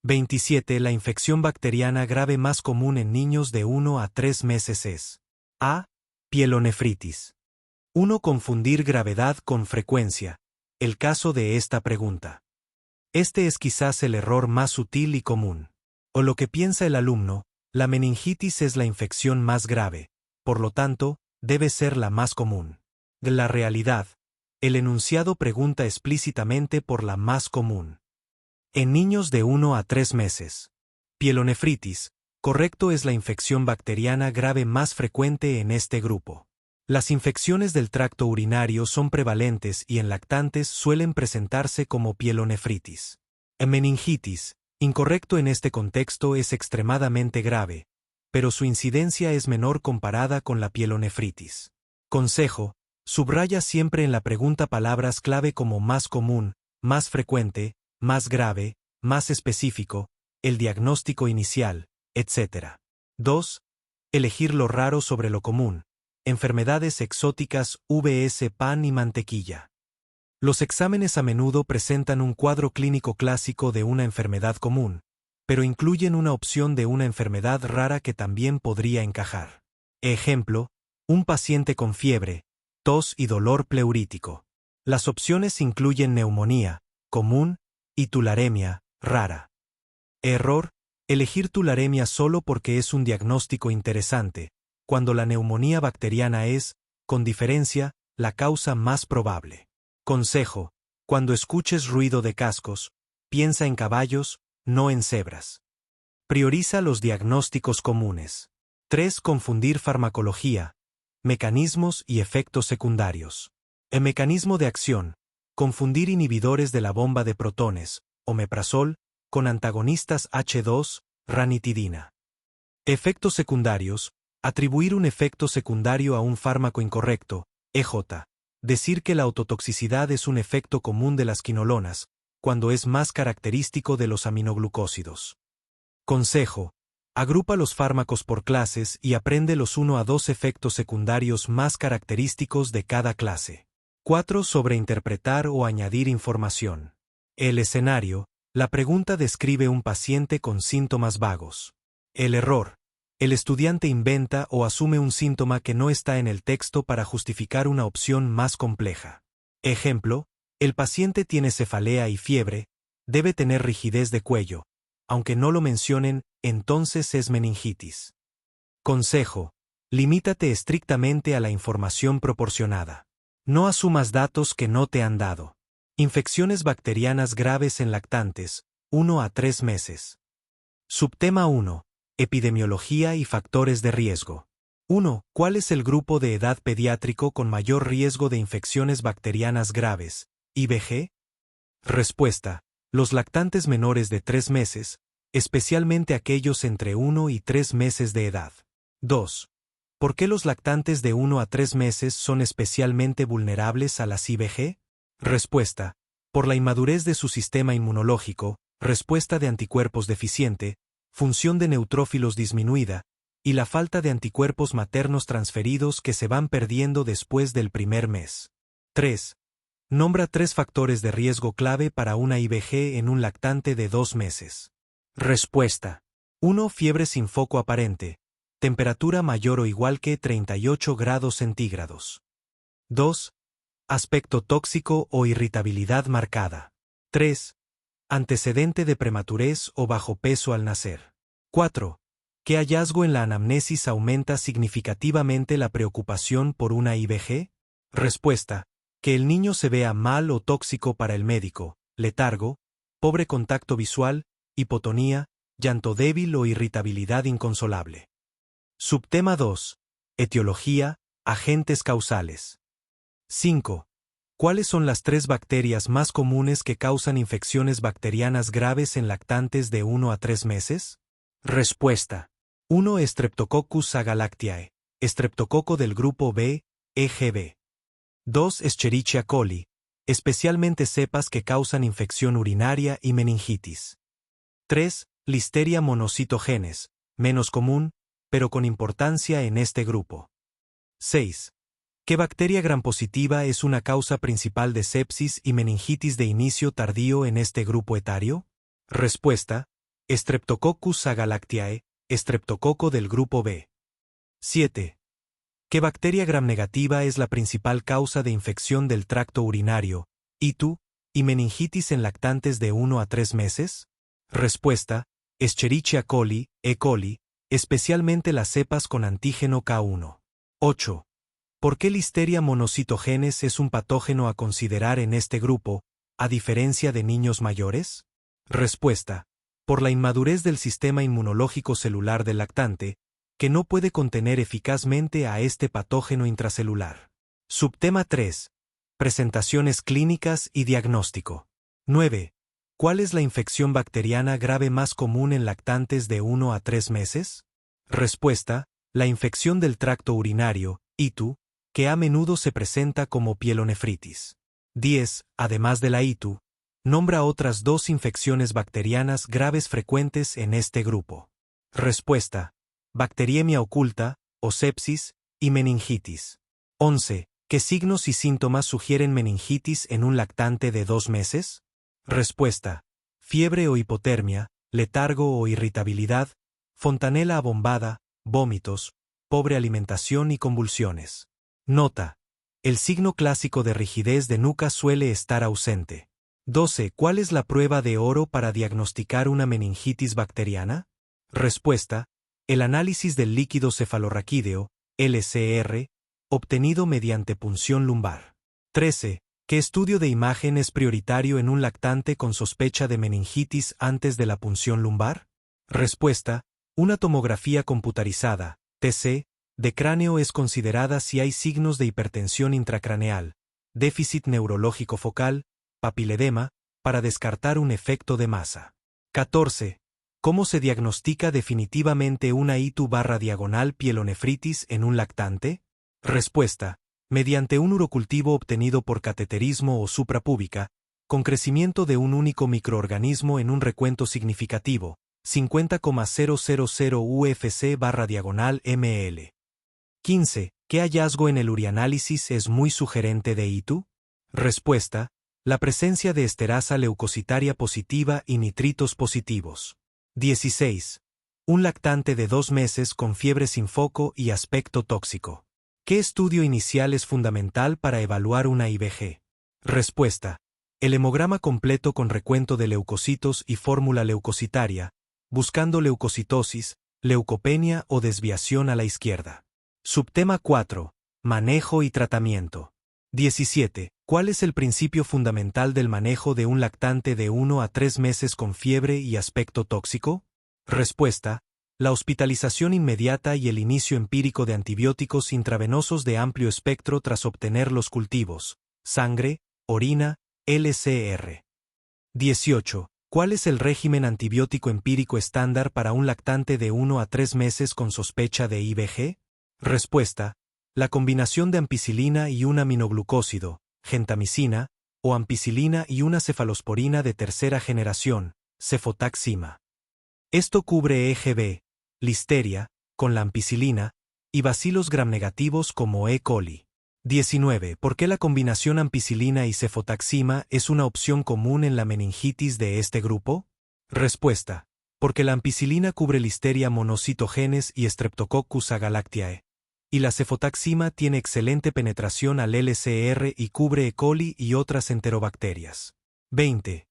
27. La infección bacteriana grave más común en niños de 1 a 3 meses es A. Pielonefritis. 1. Confundir gravedad con frecuencia. El caso de esta pregunta. Este es quizás el error más sutil y común. O lo que piensa el alumno, la meningitis es la infección más grave, por lo tanto, debe ser la más común. De la realidad, el enunciado pregunta explícitamente por la más común. En niños de 1 a 3 meses. Pielonefritis, correcto, es la infección bacteriana grave más frecuente en este grupo. Las infecciones del tracto urinario son prevalentes y en lactantes suelen presentarse como pielonefritis. Meningitis, incorrecto en este contexto, es extremadamente grave, pero su incidencia es menor comparada con la pielonefritis. Consejo: subraya siempre en la pregunta palabras clave como más común, más frecuente, más grave, más específico, el diagnóstico inicial, etc. 2. Elegir lo raro sobre lo común. Enfermedades exóticas, vs. pan y mantequilla. Los exámenes a menudo presentan un cuadro clínico clásico de una enfermedad común, pero incluyen una opción de una enfermedad rara que también podría encajar. Ejemplo: un paciente con fiebre, tos y dolor pleurítico. Las opciones incluyen neumonía, común, y tularemia, rara. Error: elegir tularemia solo porque es un diagnóstico interesante, cuando la neumonía bacteriana es, con diferencia, la causa más probable. Consejo: cuando escuches ruido de cascos, piensa en caballos, no en cebras. Prioriza los diagnósticos comunes. 3. Confundir farmacología, mecanismos y efectos secundarios. El mecanismo de acción: confundir inhibidores de la bomba de protones, omeprazol, con antagonistas H2, ranitidina. Efectos secundarios: atribuir un efecto secundario a un fármaco incorrecto, EJ. Decir que la ototoxicidad es un efecto común de las quinolonas, cuando es más característico de los aminoglucósidos. Consejo: agrupa los fármacos por clases y aprende los 1 a 2 efectos secundarios más característicos de cada clase. 4. Sobreinterpretar o añadir información. El escenario: la pregunta describe un paciente con síntomas vagos. El error: el estudiante inventa o asume un síntoma que no está en el texto para justificar una opción más compleja. Ejemplo: el paciente tiene cefalea y fiebre, debe tener rigidez de cuello. Aunque no lo mencionen, entonces es meningitis. Consejo: limítate estrictamente a la información proporcionada. No asumas datos que no te han dado. Infecciones bacterianas graves en lactantes, 1 a 3 meses. Subtema 1. Epidemiología y factores de riesgo. 1. ¿Cuál es el grupo de edad pediátrico con mayor riesgo de infecciones bacterianas graves, IBG? Respuesta: los lactantes menores de 3 meses, especialmente aquellos entre 1 y 3 meses de edad. 2. ¿Por qué los lactantes de 1 a 3 meses son especialmente vulnerables a las IBG? Respuesta: por la inmadurez de su sistema inmunológico, respuesta de anticuerpos deficiente, función de neutrófilos disminuida, y la falta de anticuerpos maternos transferidos que se van perdiendo después del primer mes. 3. Nombra 3 factores de riesgo clave para una IBG en un lactante de 2 meses. Respuesta: 1. Fiebre sin foco aparente, temperatura mayor o igual que 38 grados centígrados. 2. Aspecto tóxico o irritabilidad marcada. 3. Antecedente de prematurez o bajo peso al nacer. 4. ¿Qué hallazgo en la anamnesis aumenta significativamente la preocupación por una IBG? Respuesta: que el niño se vea mal o tóxico para el médico, letargo, pobre contacto visual, hipotonía, llanto débil o irritabilidad inconsolable. Subtema 2. Etiología, agentes causales. 5. ¿Cuáles son las 3 bacterias más comunes que causan infecciones bacterianas graves en lactantes de 1 a 3 meses? Respuesta: 1. Streptococcus agalactiae, estreptococo del grupo B, EGB. 2. Escherichia coli, especialmente cepas que causan infección urinaria y meningitis. 3. Listeria monocytogenes, menos común, pero con importancia en este grupo. 6. ¿Qué bacteria grampositiva es una causa principal de sepsis y meningitis de inicio tardío en este grupo etario? Respuesta: Streptococcus agalactiae, estreptococo del grupo B. 7. ¿Qué bacteria gram-negativa es la principal causa de infección del tracto urinario, ITU, y meningitis en lactantes de 1 a 3 meses? Respuesta: Escherichia coli, E. coli, especialmente las cepas con antígeno K1. 8. ¿Por qué Listeria monocytogenes es un patógeno a considerar en este grupo, a diferencia de niños mayores? Respuesta: por la inmadurez del sistema inmunológico celular del lactante, que no puede contener eficazmente a este patógeno intracelular. Subtema 3. Presentaciones clínicas y diagnóstico. 9. ¿Cuál es la infección bacteriana grave más común en lactantes de 1 a 3 meses? Respuesta: la infección del tracto urinario, ITU, que a menudo se presenta como pielonefritis. 10. Además de la ITU, nombra otras 2 infecciones bacterianas graves frecuentes en este grupo. Respuesta: bacteriemia oculta, o sepsis, y meningitis. 11. ¿Qué signos y síntomas sugieren meningitis en un lactante de 2 meses? Respuesta: fiebre o hipotermia, letargo o irritabilidad, fontanela abombada, vómitos, pobre alimentación y convulsiones. Nota: el signo clásico de rigidez de nuca suele estar ausente. 12. ¿Cuál es la prueba de oro para diagnosticar una meningitis bacteriana? Respuesta: el análisis del líquido cefalorraquídeo, LCR, obtenido mediante punción lumbar. 13. ¿Qué estudio de imagen es prioritario en un lactante con sospecha de meningitis antes de la punción lumbar? Respuesta: una tomografía computarizada, TC, de cráneo es considerada si hay signos de hipertensión intracraneal, déficit neurológico focal, papiledema, para descartar un efecto de masa. 14. ¿Cómo se diagnostica definitivamente una ITU/diagonal pielonefritis en un lactante? Respuesta: mediante un urocultivo obtenido por cateterismo o suprapúbica, con crecimiento de un único microorganismo en un recuento significativo, 50,000 UFC/diagonal ml. 15. ¿Qué hallazgo en el urianálisis es muy sugerente de ITU? Respuesta: la presencia de esterasa leucocitaria positiva y nitritos positivos. 16. Un lactante de 2 meses con fiebre sin foco y aspecto tóxico. ¿Qué estudio inicial es fundamental para evaluar una IBG? Respuesta: el hemograma completo con recuento de leucocitos y fórmula leucocitaria, buscando leucocitosis, leucopenia o desviación a la izquierda. Subtema 4. Manejo y tratamiento. 17. ¿Cuál es el principio fundamental del manejo de un lactante de 1 a 3 meses con fiebre y aspecto tóxico? Respuesta: la hospitalización inmediata y el inicio empírico de antibióticos intravenosos de amplio espectro tras obtener los cultivos, sangre, orina, LCR. 18. ¿Cuál es el régimen antibiótico empírico estándar para un lactante de 1 a 3 meses con sospecha de IBG? Respuesta: la combinación de ampicilina y un aminoglucósido, gentamicina, o ampicilina y una cefalosporina de tercera generación, cefotaxima. Esto cubre EGB, Listeria, con la ampicilina, y bacilos gramnegativos como E. coli. 19. ¿Por qué la combinación ampicilina y cefotaxima es una opción común en la meningitis de este grupo? Respuesta: porque la ampicilina cubre Listeria monocytogenes y Streptococcus agalactiae, y la cefotaxima tiene excelente penetración al LCR y cubre E. coli y otras enterobacterias. 20.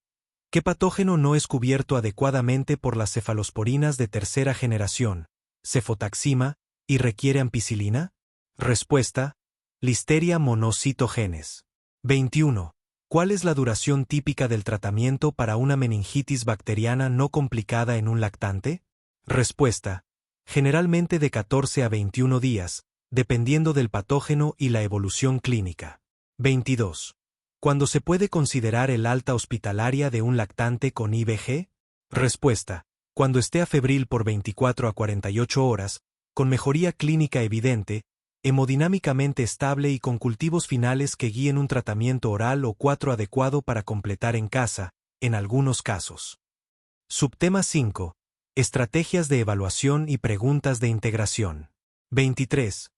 ¿Qué patógeno no es cubierto adecuadamente por las cefalosporinas de tercera generación, cefotaxima, y requiere ampicilina? Respuesta: Listeria monocytogenes. 21. ¿Cuál es la duración típica del tratamiento para una meningitis bacteriana no complicada en un lactante? Respuesta: generalmente de 14 a 21 días, dependiendo del patógeno y la evolución clínica. 22. ¿Cuándo se puede considerar el alta hospitalaria de un lactante con IBG? Respuesta: cuando esté afebril por 24 a 48 horas, con mejoría clínica evidente, hemodinámicamente estable y con cultivos finales que guíen un tratamiento oral o 4 adecuado para completar en casa, en algunos casos. Subtema 5. Estrategias de evaluación y preguntas de integración. 23.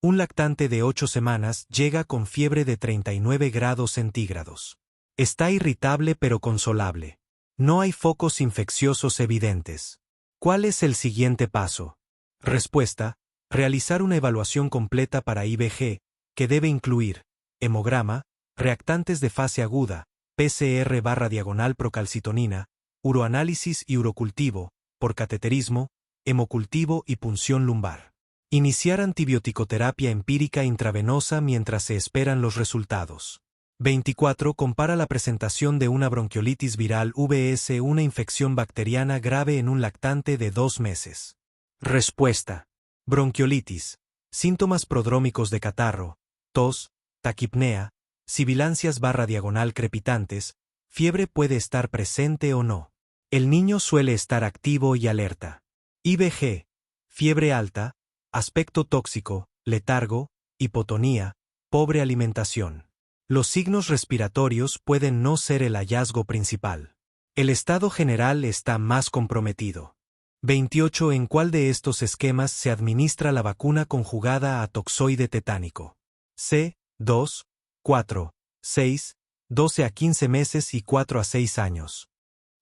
Un lactante de 8 semanas llega con fiebre de 39 grados centígrados. Está irritable pero consolable. No hay focos infecciosos evidentes. ¿Cuál es el siguiente paso? Respuesta: realizar una evaluación completa para IBG, que debe incluir hemograma, reactantes de fase aguda, PCR/procalcitonina, uroanálisis y urocultivo, por cateterismo, hemocultivo y punción lumbar. Iniciar antibiótico-terapia empírica intravenosa mientras se esperan los resultados. 24. Compara la presentación de una bronquiolitis viral vs una infección bacteriana grave en un lactante de 2 meses. Respuesta: bronquiolitis. Síntomas prodrómicos de catarro, tos, taquipnea, sibilancias/diagonal crepitantes, fiebre puede estar presente o no. El niño suele estar activo y alerta. IBG: fiebre alta, aspecto tóxico, letargo, hipotonía, pobre alimentación. Los signos respiratorios pueden no ser el hallazgo principal. El estado general está más comprometido. 28. ¿En cuál de estos esquemas se administra la vacuna conjugada a toxoide tetánico? C. 2, 4, 6, 12 a 15 meses y 4 a 6 años.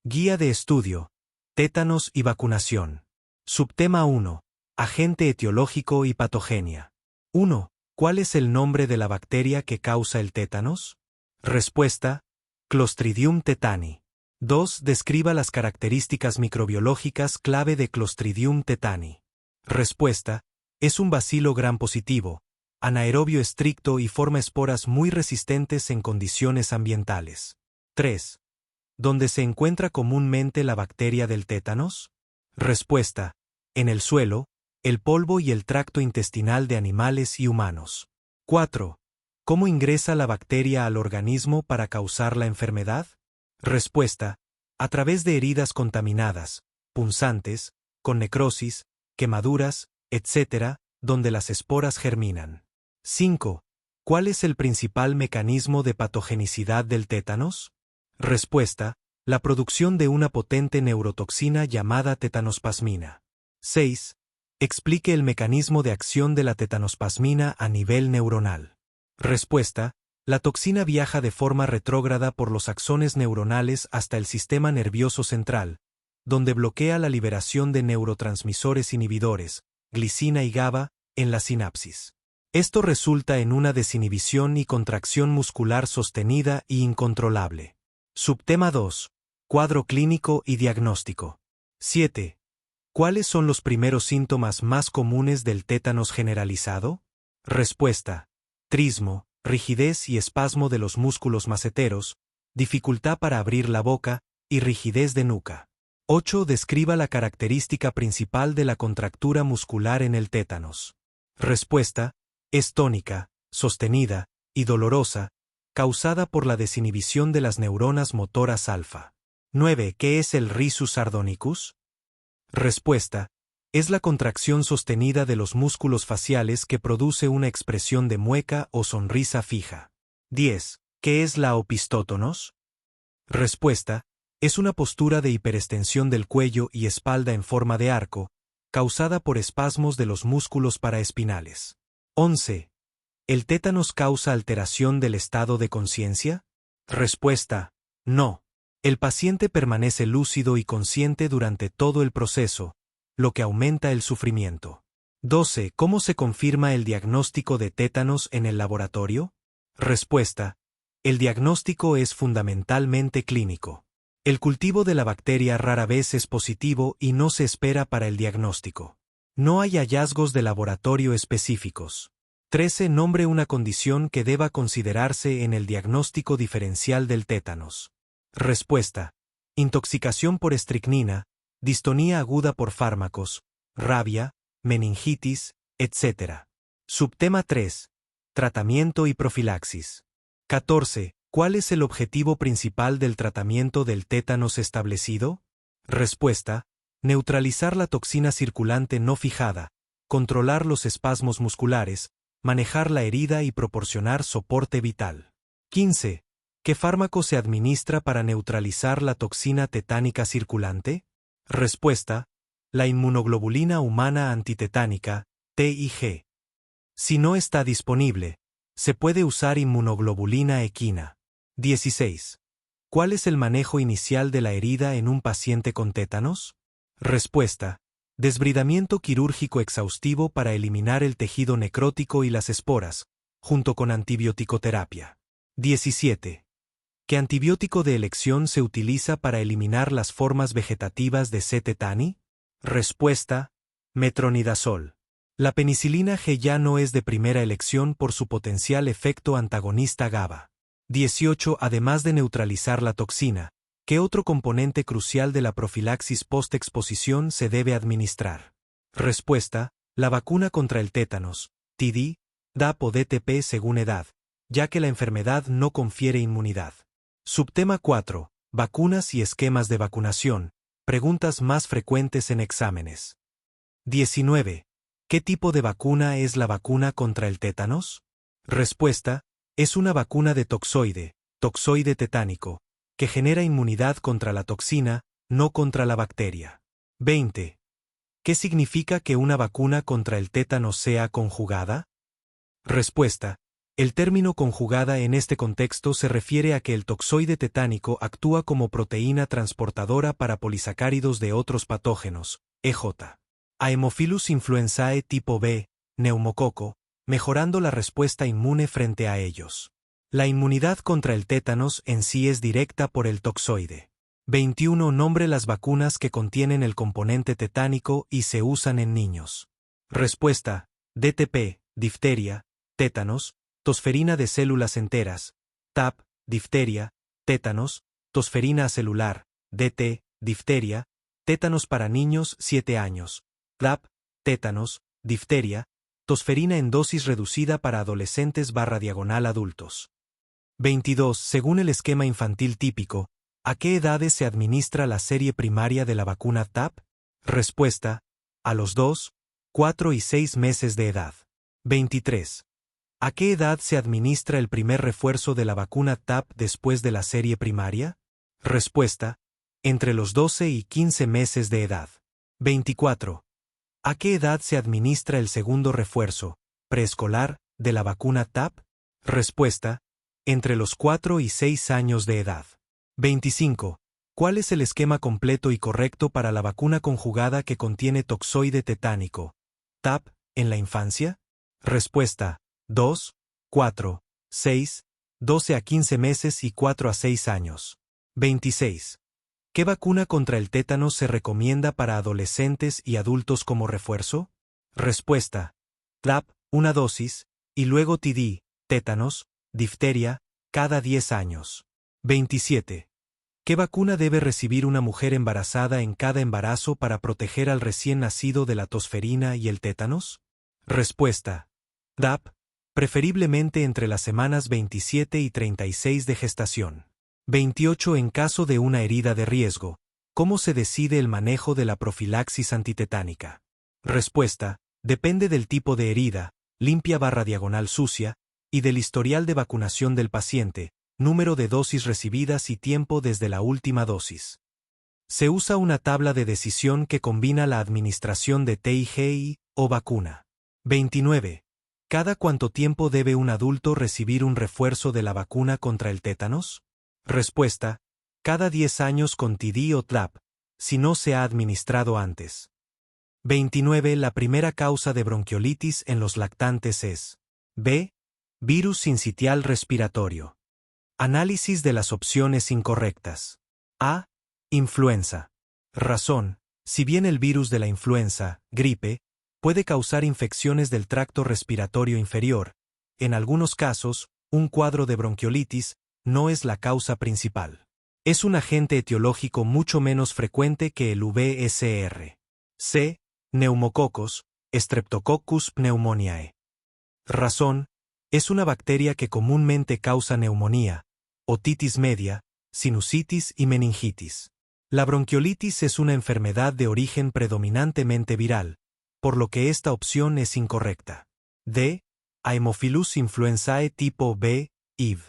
Guía de estudio: tétanos y vacunación. Subtema 1. Agente etiológico y patogenia. 1. ¿Cuál es el nombre de la bacteria que causa el tétanos? Respuesta: Clostridium tetani. 2. Describa las características microbiológicas clave de Clostridium tetani. Respuesta: es un bacilo gram positivo, anaerobio estricto y forma esporas muy resistentes en condiciones ambientales. 3. ¿Dónde se encuentra comúnmente la bacteria del tétanos? Respuesta: en el suelo, el polvo y el tracto intestinal de animales y humanos. 4. ¿Cómo ingresa la bacteria al organismo para causar la enfermedad? Respuesta: a través de heridas contaminadas, punzantes, con necrosis, quemaduras, etc., donde las esporas germinan. 5. ¿Cuál es el principal mecanismo de patogenicidad del tétanos? Respuesta: la producción de una potente neurotoxina llamada tetanospasmina. 6. Explique el mecanismo de acción de la tetanospasmina a nivel neuronal. Respuesta: la toxina viaja de forma retrógrada por los axones neuronales hasta el sistema nervioso central, donde bloquea la liberación de neurotransmisores inhibidores, glicina y GABA, en la sinapsis. Esto resulta en una desinhibición y contracción muscular sostenida e incontrolable. Subtema 2. Cuadro clínico y diagnóstico. 7. ¿Cuáles son los primeros síntomas más comunes del tétanos generalizado? Respuesta: trismo, rigidez y espasmo de los músculos maceteros, dificultad para abrir la boca y rigidez de nuca. 8. Describa la característica principal de la contractura muscular en el tétanos. Respuesta: es tónica, sostenida y dolorosa, causada por la desinhibición de las neuronas motoras alfa. 9. ¿Qué es el risus sardonicus? Respuesta: es la contracción sostenida de los músculos faciales que produce una expresión de mueca o sonrisa fija. 10. ¿Qué es la opistótonos? Respuesta: es una postura de hiperextensión del cuello y espalda en forma de arco, causada por espasmos de los músculos paraespinales. 11. ¿El tétanos causa alteración del estado de conciencia? Respuesta: no. El paciente permanece lúcido y consciente durante todo el proceso, lo que aumenta el sufrimiento. 12. ¿Cómo se confirma el diagnóstico de tétanos en el laboratorio? Respuesta: el diagnóstico es fundamentalmente clínico. El cultivo de la bacteria rara vez es positivo y no se espera para el diagnóstico. No hay hallazgos de laboratorio específicos. 13. Nombre una condición que deba considerarse en el diagnóstico diferencial del tétanos. Respuesta: intoxicación por estricnina, distonía aguda por fármacos, rabia, meningitis, etc. Subtema 3. Tratamiento y profilaxis. 14. ¿Cuál es el objetivo principal del tratamiento del tétanos establecido? Respuesta: neutralizar la toxina circulante no fijada, controlar los espasmos musculares, manejar la herida y proporcionar soporte vital. 15. ¿Qué fármaco se administra para neutralizar la toxina tetánica circulante? Respuesta: la inmunoglobulina humana antitetánica, TIG. Si no está disponible, se puede usar inmunoglobulina equina. 16. ¿Cuál es el manejo inicial de la herida en un paciente con tétanos? Respuesta: desbridamiento quirúrgico exhaustivo para eliminar el tejido necrótico y las esporas, junto con antibiótico-terapia. 17. ¿Qué antibiótico de elección se utiliza para eliminar las formas vegetativas de C. tetani? Respuesta: metronidazol. La penicilina G ya no es de primera elección por su potencial efecto antagonista GABA. 18. Además de neutralizar la toxina, ¿qué otro componente crucial de la profilaxis postexposición se debe administrar? Respuesta: la vacuna contra el tétanos, TD, DAP o DTP según edad, ya que la enfermedad no confiere inmunidad. Subtema 4. Vacunas y esquemas de vacunación. Preguntas más frecuentes en exámenes. 19. ¿Qué tipo de vacuna es la vacuna contra el tétanos? Respuesta: es una vacuna de toxoide tetánico, que genera inmunidad contra la toxina, no contra la bacteria. 20. ¿Qué significa que una vacuna contra el tétano sea conjugada? Respuesta: el término conjugada en este contexto se refiere a que el toxoide tetánico actúa como proteína transportadora para polisacáridos de otros patógenos, EJ. Haemophilus influenzae tipo B, neumococo, mejorando la respuesta inmune frente a ellos. La inmunidad contra el tétanos en sí es directa por el toxoide. 21. Nombre las vacunas que contienen el componente tetánico y se usan en niños. Respuesta: DTP, difteria, tétanos, tosferina de células enteras, TAP, difteria, tétanos, tosferina acelular, DT, difteria, tétanos para niños 7 años, TAP, tétanos, difteria, tosferina en dosis reducida para adolescentes/adultos. 22. Según el esquema infantil típico, ¿a qué edades se administra la serie primaria de la vacuna TAP? Respuesta: a los 2, 4 y 6 meses de edad. 23. ¿A qué edad se administra el primer refuerzo de la vacuna TAP después de la serie primaria? Respuesta: entre los 12 y 15 meses de edad. 24. ¿A qué edad se administra el segundo refuerzo, preescolar, de la vacuna TAP? Respuesta: entre los 4 y 6 años de edad. 25. ¿Cuál es el esquema completo y correcto para la vacuna conjugada que contiene toxoide tetánico, TAP, en la infancia? Respuesta: 2, 4, 6, 12 a 15 meses y 4 a 6 años. 26. ¿Qué vacuna contra el tétano se recomienda para adolescentes y adultos como refuerzo? Respuesta: TAP, una dosis, y luego TD, tétanos, difteria, cada 10 años. 27. ¿Qué vacuna debe recibir una mujer embarazada en cada embarazo para proteger al recién nacido de la tosferina y el tétanos? Respuesta: DAP, preferiblemente entre las semanas 27 y 36 de gestación. 28. En caso de una herida de riesgo, ¿cómo se decide el manejo de la profilaxis antitetánica? Respuesta: depende del tipo de herida, limpia/sucia, y del historial de vacunación del paciente, número de dosis recibidas y tiempo desde la última dosis. Se usa una tabla de decisión que combina la administración de TIG o vacuna. 29. ¿Cada cuánto tiempo debe un adulto recibir un refuerzo de la vacuna contra el tétanos? Respuesta: cada 10 años con TD o TLAP, si no se ha administrado antes. 29. La primera causa de bronquiolitis en los lactantes es B. Virus sincitial respiratorio. Análisis de las opciones incorrectas. A. Influenza. Razón: si bien el virus de la influenza, gripe, puede causar infecciones del tracto respiratorio inferior, en algunos casos, un cuadro de bronquiolitis no es la causa principal. Es un agente etiológico mucho menos frecuente que el VSR. C. Neumococos, Streptococcus pneumoniae. Razón: es una bacteria que comúnmente causa neumonía, otitis media, sinusitis y meningitis. La bronquiolitis es una enfermedad de origen predominantemente viral, por lo que esta opción es incorrecta. D. Haemophilus influenzae tipo B, IV.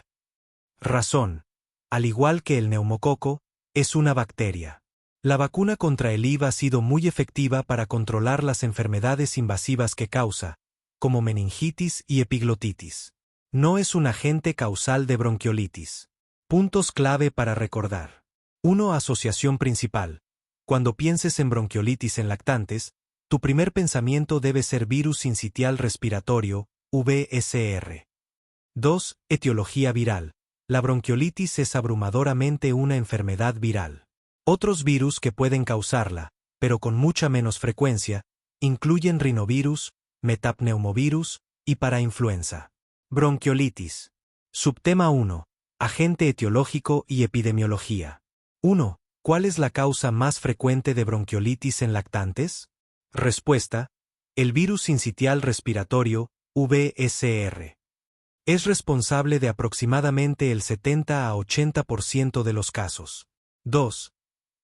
Razón: al igual que el neumococo, es una bacteria. La vacuna contra el IV ha sido muy efectiva para controlar las enfermedades invasivas que causa, como meningitis y epiglotitis. No es un agente causal de bronquiolitis. Puntos clave para recordar. 1. Asociación principal. Cuando pienses en bronquiolitis en lactantes, tu primer pensamiento debe ser virus sincitial respiratorio, VSR. 2. Etiología viral. La bronquiolitis es abrumadoramente una enfermedad viral. Otros virus que pueden causarla, pero con mucha menos frecuencia, incluyen rinovirus, metapneumovirus y parainfluenza. Bronquiolitis. Subtema 1. Agente etiológico y epidemiología. 1. ¿Cuál es la causa más frecuente de bronquiolitis en lactantes? Respuesta: el virus sincitial respiratorio, VSR. Es responsable de aproximadamente el 70 a 80% de los casos. 2.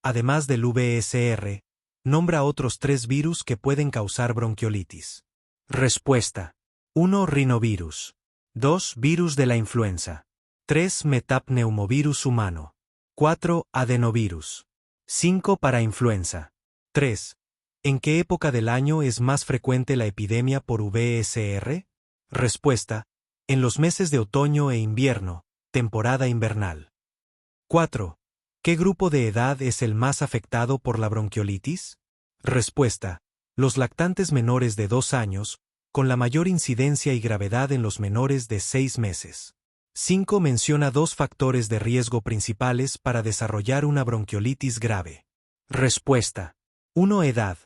Además del VSR, nombra otros 3 virus que pueden causar bronquiolitis. Respuesta: 1. Rinovirus. 2. Virus de la influenza. 3. Metapneumovirus humano. 4. Adenovirus. 5. Parainfluenza. 3. ¿En qué época del año es más frecuente la epidemia por VSR? Respuesta: en los meses de otoño e invierno, temporada invernal. 4. ¿Qué grupo de edad es el más afectado por la bronquiolitis? Respuesta: los lactantes menores de 2 años, con la mayor incidencia y gravedad en los menores de 6 meses. 5. Menciona 2 factores de riesgo principales para desarrollar una bronquiolitis grave. Respuesta: 1. Edad.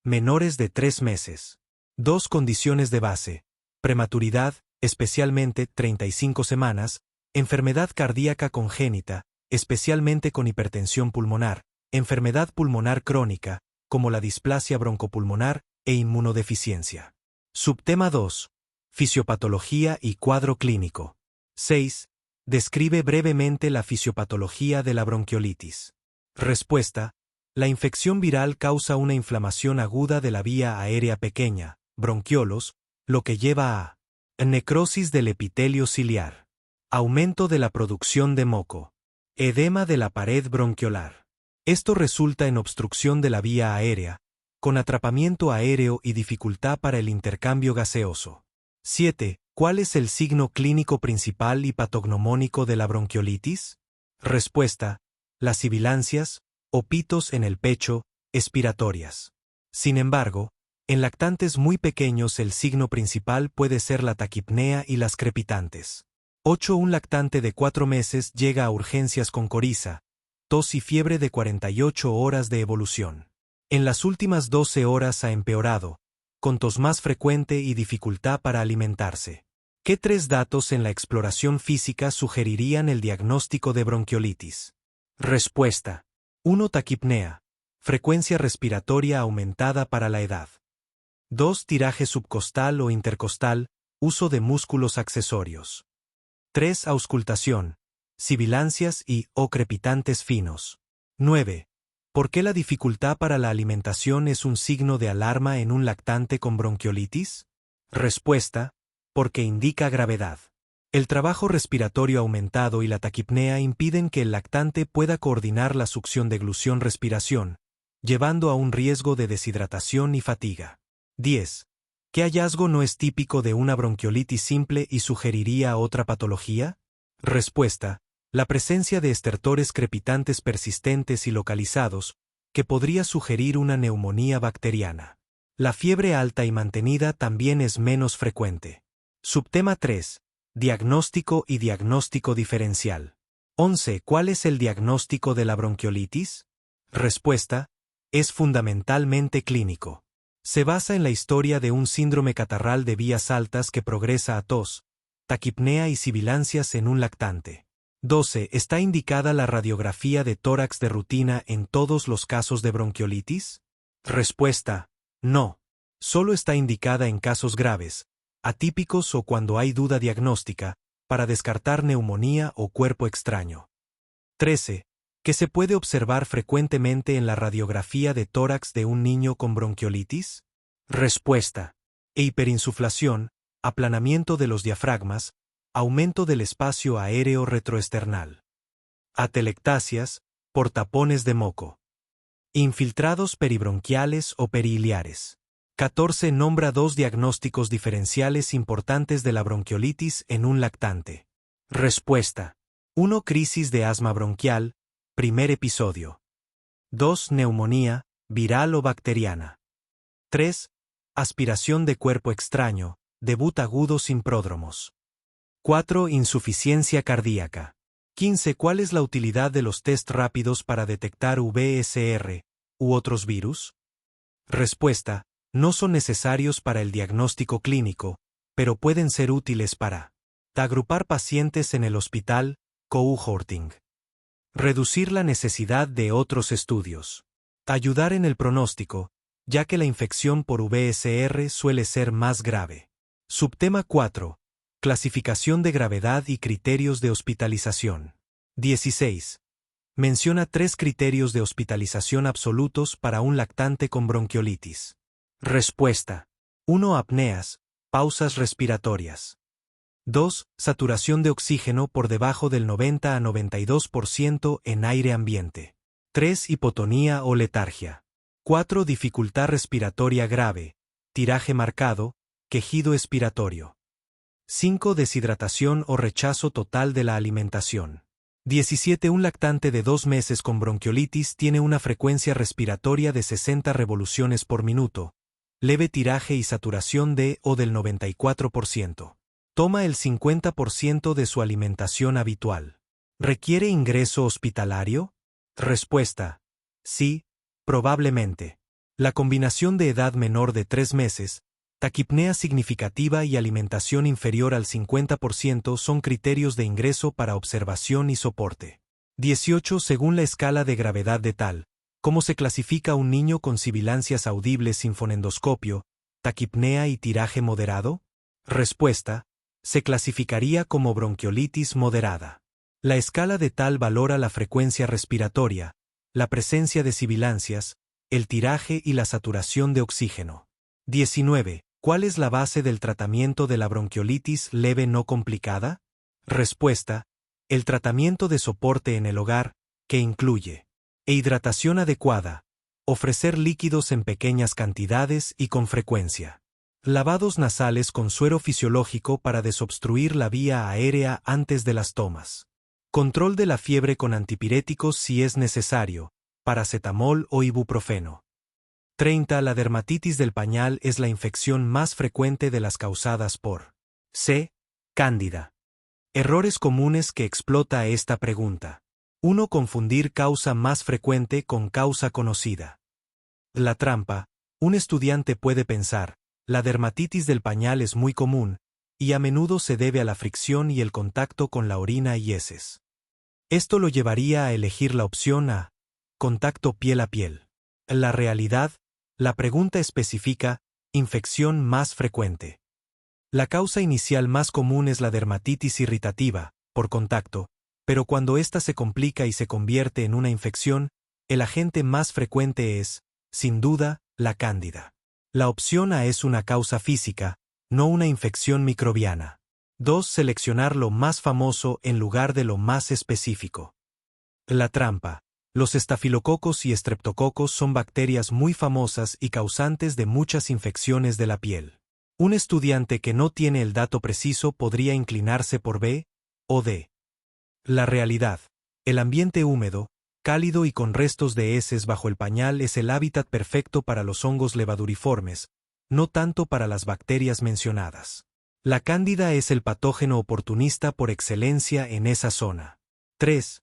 Menores de 3 meses. 2. Condiciones de base. Prematuridad, especialmente 35 semanas, enfermedad cardíaca congénita, especialmente con hipertensión pulmonar, enfermedad pulmonar crónica, como la displasia broncopulmonar e inmunodeficiencia. Subtema 2. Fisiopatología y cuadro clínico. 6. Describe brevemente la fisiopatología de la bronquiolitis. Respuesta: la infección viral causa una inflamación aguda de la vía aérea pequeña, bronquiolos, lo que lleva a necrosis del epitelio ciliar, aumento de la producción de moco, edema de la pared bronquiolar. Esto resulta en obstrucción de la vía aérea, con atrapamiento aéreo y dificultad para el intercambio gaseoso. 7. ¿Cuál es el signo clínico principal y patognomónico de la bronquiolitis? Respuesta: las sibilancias, o pitos en el pecho, expiratorias. Sin embargo, en lactantes muy pequeños el signo principal puede ser la taquipnea y las crepitantes. 8. Un lactante de 4 meses llega a urgencias con coriza, tos y fiebre de 48 horas de evolución. En las últimas 12 horas ha empeorado, con tos más frecuente y dificultad para alimentarse. ¿Qué 3 datos en la exploración física sugerirían el diagnóstico de bronquiolitis? Respuesta: 1. Taquipnea, frecuencia respiratoria aumentada para la edad. 2. Tiraje subcostal o intercostal, uso de músculos accesorios. 3. Auscultación, sibilancias o crepitantes finos. 9. ¿Por qué la dificultad para la alimentación es un signo de alarma en un lactante con bronquiolitis? Respuesta: porque indica gravedad. El trabajo respiratorio aumentado y la taquipnea impiden que el lactante pueda coordinar la succión de glusión-respiración, llevando a un riesgo de deshidratación y fatiga. 10. ¿Qué hallazgo no es típico de una bronquiolitis simple y sugeriría otra patología? Respuesta: la presencia de estertores crepitantes persistentes y localizados, que podría sugerir una neumonía bacteriana. La fiebre alta y mantenida también es menos frecuente. Subtema 3. Diagnóstico y diagnóstico diferencial. 11. ¿Cuál es el diagnóstico de la bronquiolitis? Respuesta: es fundamentalmente clínico. Se basa en la historia de un síndrome catarral de vías altas que progresa a tos, taquipnea y sibilancias en un lactante. 12. ¿Está indicada la radiografía de tórax de rutina en todos los casos de bronquiolitis? Respuesta: no. Solo está indicada en casos graves, atípicos o cuando hay duda diagnóstica, para descartar neumonía o cuerpo extraño. 13. ¿Qué se puede observar frecuentemente en la radiografía de tórax de un niño con bronquiolitis? Respuesta: hiperinsuflación, aplanamiento de los diafragmas, aumento del espacio aéreo retroesternal. Atelectasias, por tapones de moco. Infiltrados peribronquiales o perihiliares. 14. Nombra 2 diagnósticos diferenciales importantes de la bronquiolitis en un lactante. Respuesta: 1. Crisis de asma bronquial, primer episodio. 2. Neumonía, viral o bacteriana. 3. Aspiración de cuerpo extraño, debut agudo sin pródromos. 4. Insuficiencia cardíaca. 15. ¿Cuál es la utilidad de los test rápidos para detectar VSR u otros virus? Respuesta: no son necesarios para el diagnóstico clínico, pero pueden ser útiles para agrupar pacientes en el hospital, cohorting. Reducir la necesidad de otros estudios. Ayudar en el pronóstico, ya que la infección por VSR suele ser más grave. Subtema 4. Clasificación de gravedad y criterios de hospitalización. 16. Menciona 3 criterios de hospitalización absolutos para un lactante con bronquiolitis. Respuesta: 1. Apneas, pausas respiratorias. 2. Saturación de oxígeno por debajo del 90 a 92% en aire ambiente. 3. Hipotonía o letargia. 4. Dificultad respiratoria grave, tiraje marcado, quejido expiratorio. 5. Deshidratación o rechazo total de la alimentación. 17. Un lactante de 2 meses con bronquiolitis tiene una frecuencia respiratoria de 60 revoluciones por minuto, leve tiraje y saturación de o del 94%. Toma el 50% de su alimentación habitual. ¿Requiere ingreso hospitalario? Respuesta: sí, probablemente. La combinación de edad menor de 3 meses, taquipnea significativa y alimentación inferior al 50% son criterios de ingreso para observación y soporte. 18. Según la escala de gravedad de tal, ¿cómo se clasifica un niño con sibilancias audibles sin fonendoscopio, taquipnea y tiraje moderado? Respuesta: se clasificaría como bronquiolitis moderada. La escala de tal valora la frecuencia respiratoria, la presencia de sibilancias, el tiraje y la saturación de oxígeno. 19. ¿Cuál es la base del tratamiento de la bronquiolitis leve no complicada? Respuesta: el tratamiento de soporte en el hogar, que incluye hidratación adecuada, ofrecer líquidos en pequeñas cantidades y con frecuencia. Lavados nasales con suero fisiológico para desobstruir la vía aérea antes de las tomas. Control de la fiebre con antipiréticos si es necesario, paracetamol o ibuprofeno. 30. La dermatitis del pañal es la infección más frecuente de las causadas por C. Cándida. Errores comunes que explota esta pregunta. 1. Confundir causa más frecuente con causa conocida. La trampa: un estudiante puede pensar, la dermatitis del pañal es muy común, y a menudo se debe a la fricción y el contacto con la orina y heces. Esto lo llevaría a elegir la opción A, contacto piel a piel. En la realidad, la pregunta especifica, infección más frecuente. La causa inicial más común es la dermatitis irritativa, por contacto, pero cuando ésta se complica y se convierte en una infección, el agente más frecuente es, sin duda, la cándida. La opción A es una causa física, no una infección microbiana. 2. Seleccionar lo más famoso en lugar de lo más específico. La trampa: los estafilococos y estreptococos son bacterias muy famosas y causantes de muchas infecciones de la piel. Un estudiante que no tiene el dato preciso podría inclinarse por B o D. La realidad: el ambiente húmedo, cálido y con restos de heces bajo el pañal es el hábitat perfecto para los hongos levaduriformes, no tanto para las bacterias mencionadas. La cándida es el patógeno oportunista por excelencia en esa zona. 3.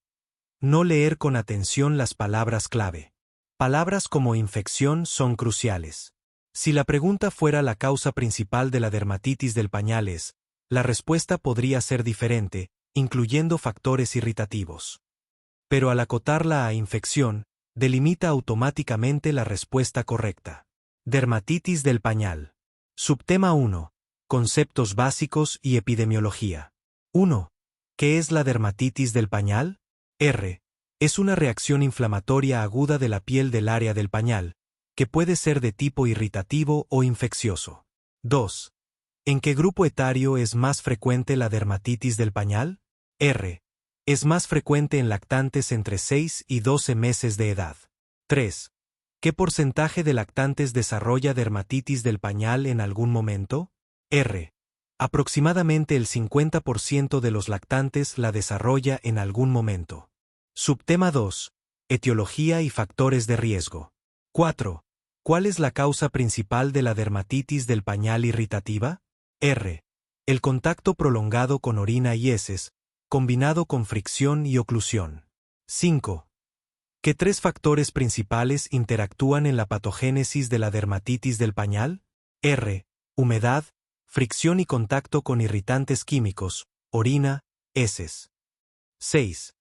No leer con atención las palabras clave. Palabras como infección son cruciales. Si la pregunta fuera la causa principal de la dermatitis del pañal es, la respuesta podría ser diferente, incluyendo factores irritativos. Pero al acotarla a infección, delimita automáticamente la respuesta correcta. Dermatitis del pañal. Subtema 1. Conceptos básicos y epidemiología. 1. ¿Qué es la dermatitis del pañal? Es una reacción inflamatoria aguda de la piel del área del pañal, que puede ser de tipo irritativo o infeccioso. 2. ¿En qué grupo etario es más frecuente la dermatitis del pañal? Es más frecuente en lactantes entre 6 y 12 meses de edad. 3. ¿Qué porcentaje de lactantes desarrolla dermatitis del pañal en algún momento? Aproximadamente el 50% de los lactantes la desarrolla en algún momento. Subtema 2. Etiología y factores de riesgo. 4. ¿Cuál es la causa principal de la dermatitis del pañal irritativa? R. El contacto prolongado con orina y heces, combinado con fricción y oclusión. 5. ¿Qué tres factores principales interactúan en la patogénesis de la dermatitis del pañal? R. Humedad, fricción y contacto con irritantes químicos, orina, heces. 6.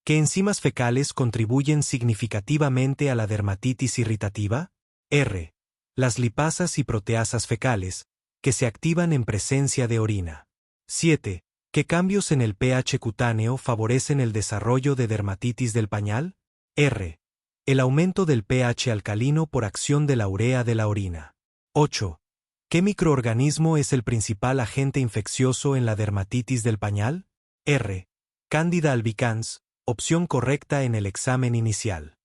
¿Qué enzimas fecales contribuyen significativamente a la dermatitis irritativa? R. Las lipasas y proteasas fecales, que se activan en presencia de orina. 7. ¿Qué cambios en el pH cutáneo favorecen el desarrollo de dermatitis del pañal? R. El aumento del pH alcalino por acción de la urea de la orina. 8. ¿Qué microorganismo es el principal agente infeccioso en la dermatitis del pañal? R. Candida albicans, opción correcta en el examen inicial.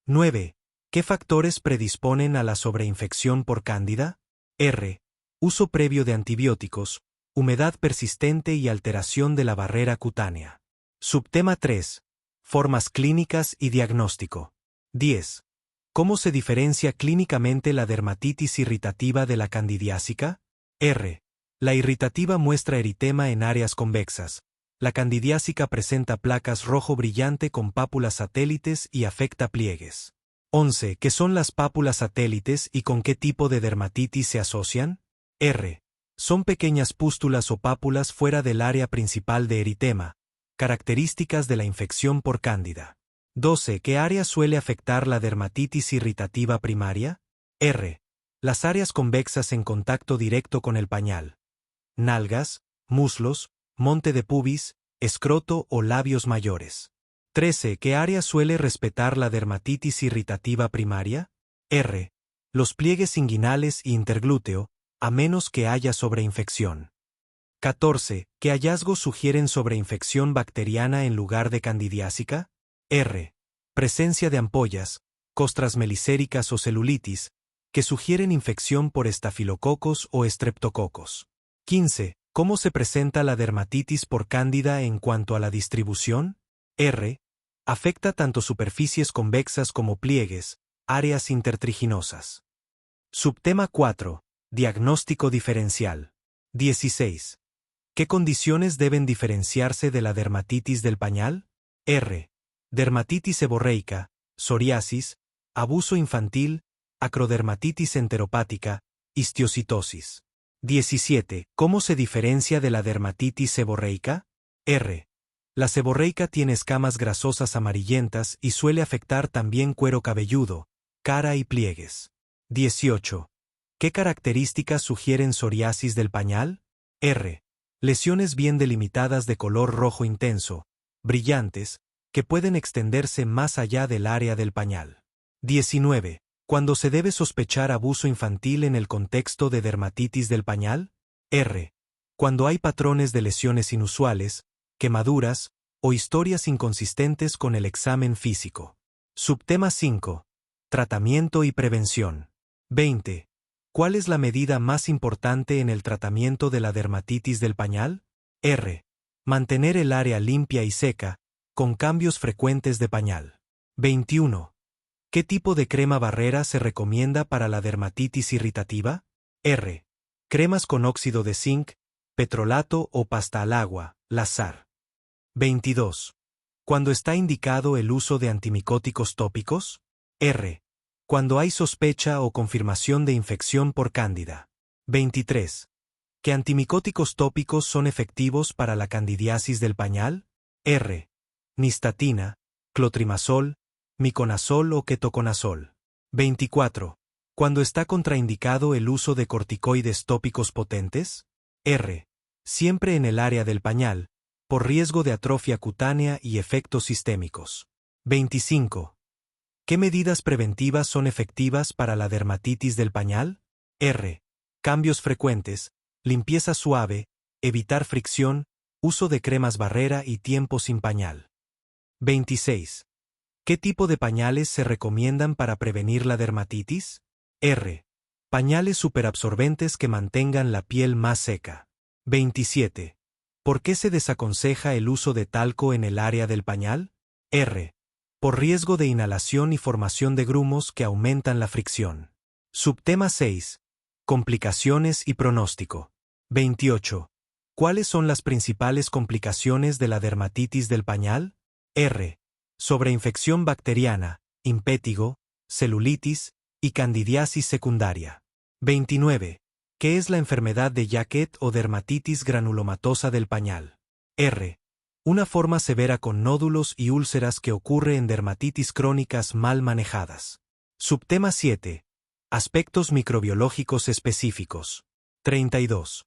9. ¿Qué factores predisponen a la sobreinfección por cándida? R. Uso previo de antibióticos, humedad persistente y alteración de la barrera cutánea. Subtema 3. Formas clínicas y diagnóstico. 10. ¿Cómo se diferencia clínicamente la dermatitis irritativa de la candidiásica? R. La irritativa muestra eritema en áreas convexas. La candidiásica presenta placas rojo brillante con pápulas satélites y afecta pliegues. 11. ¿Qué son las pápulas satélites y con qué tipo de dermatitis se asocian? R. Son pequeñas pústulas o pápulas fuera del área principal de eritema, características de la infección por cándida. 12. ¿Qué área suele afectar la dermatitis irritativa primaria? R. Las áreas convexas en contacto directo con el pañal. Nalgas, muslos, monte de pubis, escroto o labios mayores. 13. ¿Qué área suele respetar la dermatitis irritativa primaria? R. Los pliegues inguinales y interglúteo, a menos que haya sobreinfección. 14. ¿Qué hallazgos sugieren sobreinfección bacteriana en lugar de candidiásica? R. Presencia de ampollas, costras melicéricas o celulitis, que sugieren infección por estafilococos o estreptococos. 15. ¿Cómo se presenta la dermatitis por cándida en cuanto a la distribución? R. Afecta tanto superficies convexas como pliegues, áreas intertriginosas. Subtema 4. Diagnóstico diferencial. 16. ¿Qué condiciones deben diferenciarse de la dermatitis del pañal? R. Dermatitis seborreica, psoriasis, abuso infantil, acrodermatitis enteropática, histiocitosis. 17. ¿Cómo se diferencia de la dermatitis seborreica? R. La seborreica tiene escamas grasosas amarillentas y suele afectar también cuero cabelludo, cara y pliegues. 18. ¿Qué características sugieren psoriasis del pañal? R. Lesiones bien delimitadas de color rojo intenso, brillantes, que pueden extenderse más allá del área del pañal. 19. ¿Cuándo se debe sospechar abuso infantil en el contexto de dermatitis del pañal? R. Cuando hay patrones de lesiones inusuales, quemaduras o historias inconsistentes con el examen físico. Subtema 5. Tratamiento y prevención. 20. ¿Cuál es la medida más importante en el tratamiento de la dermatitis del pañal? R. Mantener el área limpia y seca, con cambios frecuentes de pañal. 21. ¿Qué tipo de crema barrera se recomienda para la dermatitis irritativa? R. Cremas con óxido de zinc, petrolato o pasta al agua, Lazar. 22. ¿Cuándo está indicado el uso de antimicóticos tópicos? R. Cuando hay sospecha o confirmación de infección por cándida. 23. ¿Qué antimicóticos tópicos son efectivos para la candidiasis del pañal? R. Nistatina, clotrimazol, miconazol o ketoconazol. 24. ¿Cuándo está contraindicado el uso de corticoides tópicos potentes? R. Siempre en el área del pañal, por riesgo de atrofia cutánea y efectos sistémicos. 25. ¿Qué medidas preventivas son efectivas para la dermatitis del pañal? R. Cambios frecuentes, limpieza suave, evitar fricción, uso de cremas barrera y tiempo sin pañal. 26. ¿Qué tipo de pañales se recomiendan para prevenir la dermatitis? R. Pañales superabsorbentes que mantengan la piel más seca. 27. ¿Por qué se desaconseja el uso de talco en el área del pañal? R. Por riesgo de inhalación y formación de grumos que aumentan la fricción. Subtema 6. Complicaciones y pronóstico. 28. ¿Cuáles son las principales complicaciones de la dermatitis del pañal? R. Sobreinfección bacteriana, impétigo, celulitis y candidiasis secundaria. 29. ¿Qué es la enfermedad de Jacquet o dermatitis granulomatosa del pañal? R. Una forma severa con nódulos y úlceras que ocurre en dermatitis crónicas mal manejadas. Subtema 7. Aspectos microbiológicos específicos. 32.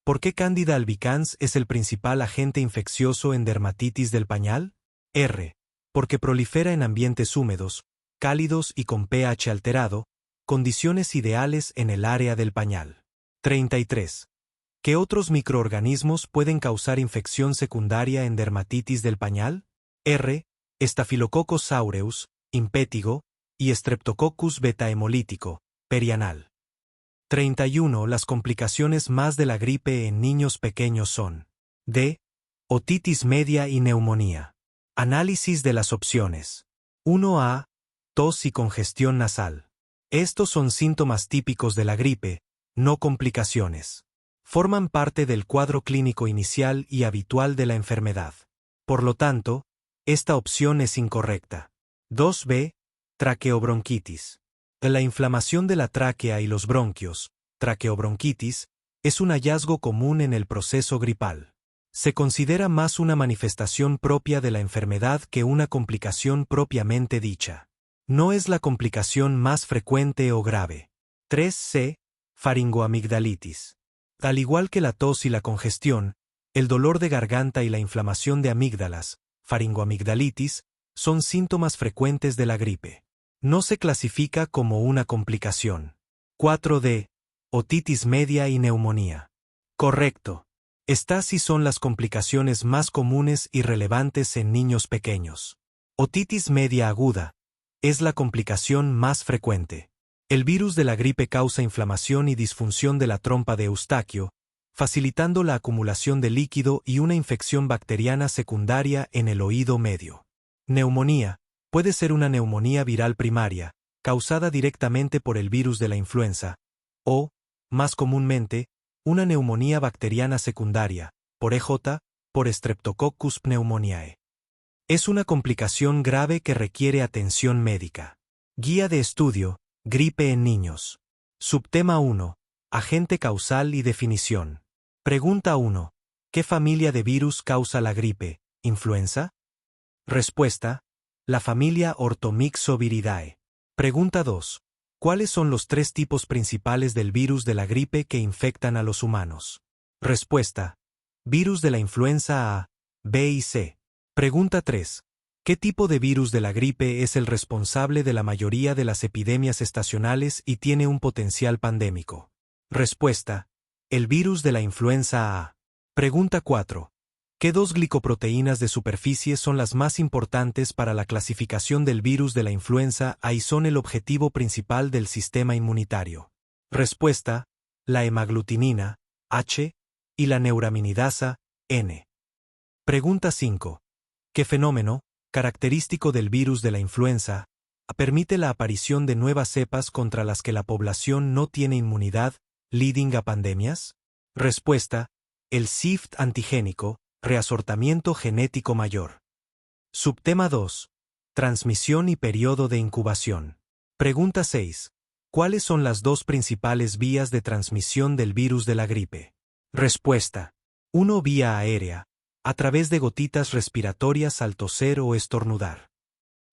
¿Por qué Candida albicans es el principal agente infeccioso en dermatitis del pañal? R. Porque prolifera en ambientes húmedos, cálidos y con pH alterado, condiciones ideales en el área del pañal. 33. ¿Qué otros microorganismos pueden causar infección secundaria en dermatitis del pañal? R. Staphylococcus aureus, impétigo, y Streptococcus beta-hemolítico, perianal. 31. Las complicaciones más de la gripe en niños pequeños son D. Otitis media y neumonía. Análisis de las opciones. 1A. Tos y congestión nasal. Estos son síntomas típicos de la gripe, no complicaciones. Forman parte del cuadro clínico inicial y habitual de la enfermedad. Por lo tanto, esta opción es incorrecta. 2B. Traqueobronquitis. La inflamación de la tráquea y los bronquios, traqueobronquitis, es un hallazgo común en el proceso gripal. Se considera más una manifestación propia de la enfermedad que una complicación propiamente dicha. No es la complicación más frecuente o grave. 3C. Faringoamigdalitis. Al igual que la tos y la congestión, el dolor de garganta y la inflamación de amígdalas, faringoamigdalitis, son síntomas frecuentes de la gripe. No se clasifica como una complicación. 4D. Otitis media y neumonía. Correcto. Estas sí son las complicaciones más comunes y relevantes en niños pequeños. Otitis media aguda es la complicación más frecuente. El virus de la gripe causa inflamación y disfunción de la trompa de Eustaquio, facilitando la acumulación de líquido y una infección bacteriana secundaria en el oído medio. Neumonía puede ser una neumonía viral primaria, causada directamente por el virus de la influenza, o, más comúnmente, una neumonía bacteriana secundaria, por EJ, por Streptococcus pneumoniae. Es una complicación grave que requiere atención médica. Guía de estudio, gripe en niños. Subtema 1. Agente causal y definición. Pregunta 1. ¿Qué familia de virus causa la gripe? ¿Influenza? Respuesta. La familia Orthomyxoviridae. Pregunta 2. ¿Cuáles son los 3 tipos principales del virus de la gripe que infectan a los humanos? Respuesta. Virus de la influenza A, B y C. Pregunta 3. ¿Qué tipo de virus de la gripe es el responsable de la mayoría de las epidemias estacionales y tiene un potencial pandémico? Respuesta. El virus de la influenza A. Pregunta 4. ¿Qué 2 glicoproteínas de superficie son las más importantes para la clasificación del virus de la influenza A y son el objetivo principal del sistema inmunitario? Respuesta. La hemaglutinina, H, y la neuraminidasa, N. Pregunta 5. ¿Qué fenómeno, característico del virus de la influenza, permite la aparición de nuevas cepas contra las que la población no tiene inmunidad, leading a pandemias? Respuesta. El SIFT antigénico, reasortamiento genético mayor. Subtema 2. Transmisión y periodo de incubación. Pregunta 6. ¿Cuáles son las 2 principales vías de transmisión del virus de la gripe? Respuesta. 1. Vía aérea, a través de gotitas respiratorias al toser o estornudar.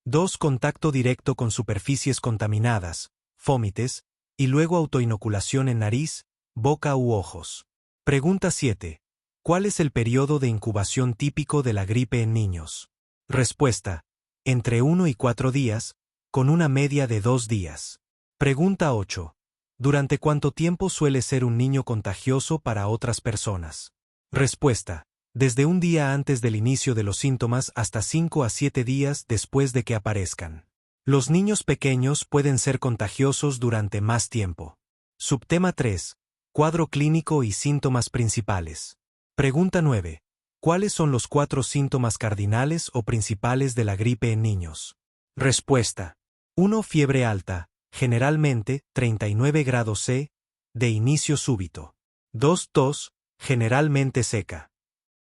2. Contacto directo con superficies contaminadas, fómites, y luego autoinoculación en nariz, boca u ojos. Pregunta 7. ¿Cuál es el periodo de incubación típico de la gripe en niños? Respuesta. Entre 1 y 4 días, con una media de 2 días. Pregunta 8. ¿Durante cuánto tiempo suele ser un niño contagioso para otras personas? Respuesta. Desde un día antes del inicio de los síntomas hasta 5 a 7 días después de que aparezcan. Los niños pequeños pueden ser contagiosos durante más tiempo. Subtema 3. Cuadro clínico y síntomas principales. Pregunta 9. ¿Cuáles son los 4 síntomas cardinales o principales de la gripe en niños? Respuesta. 1. Fiebre alta, generalmente 39 grados C, de inicio súbito. 2. Tos, generalmente seca.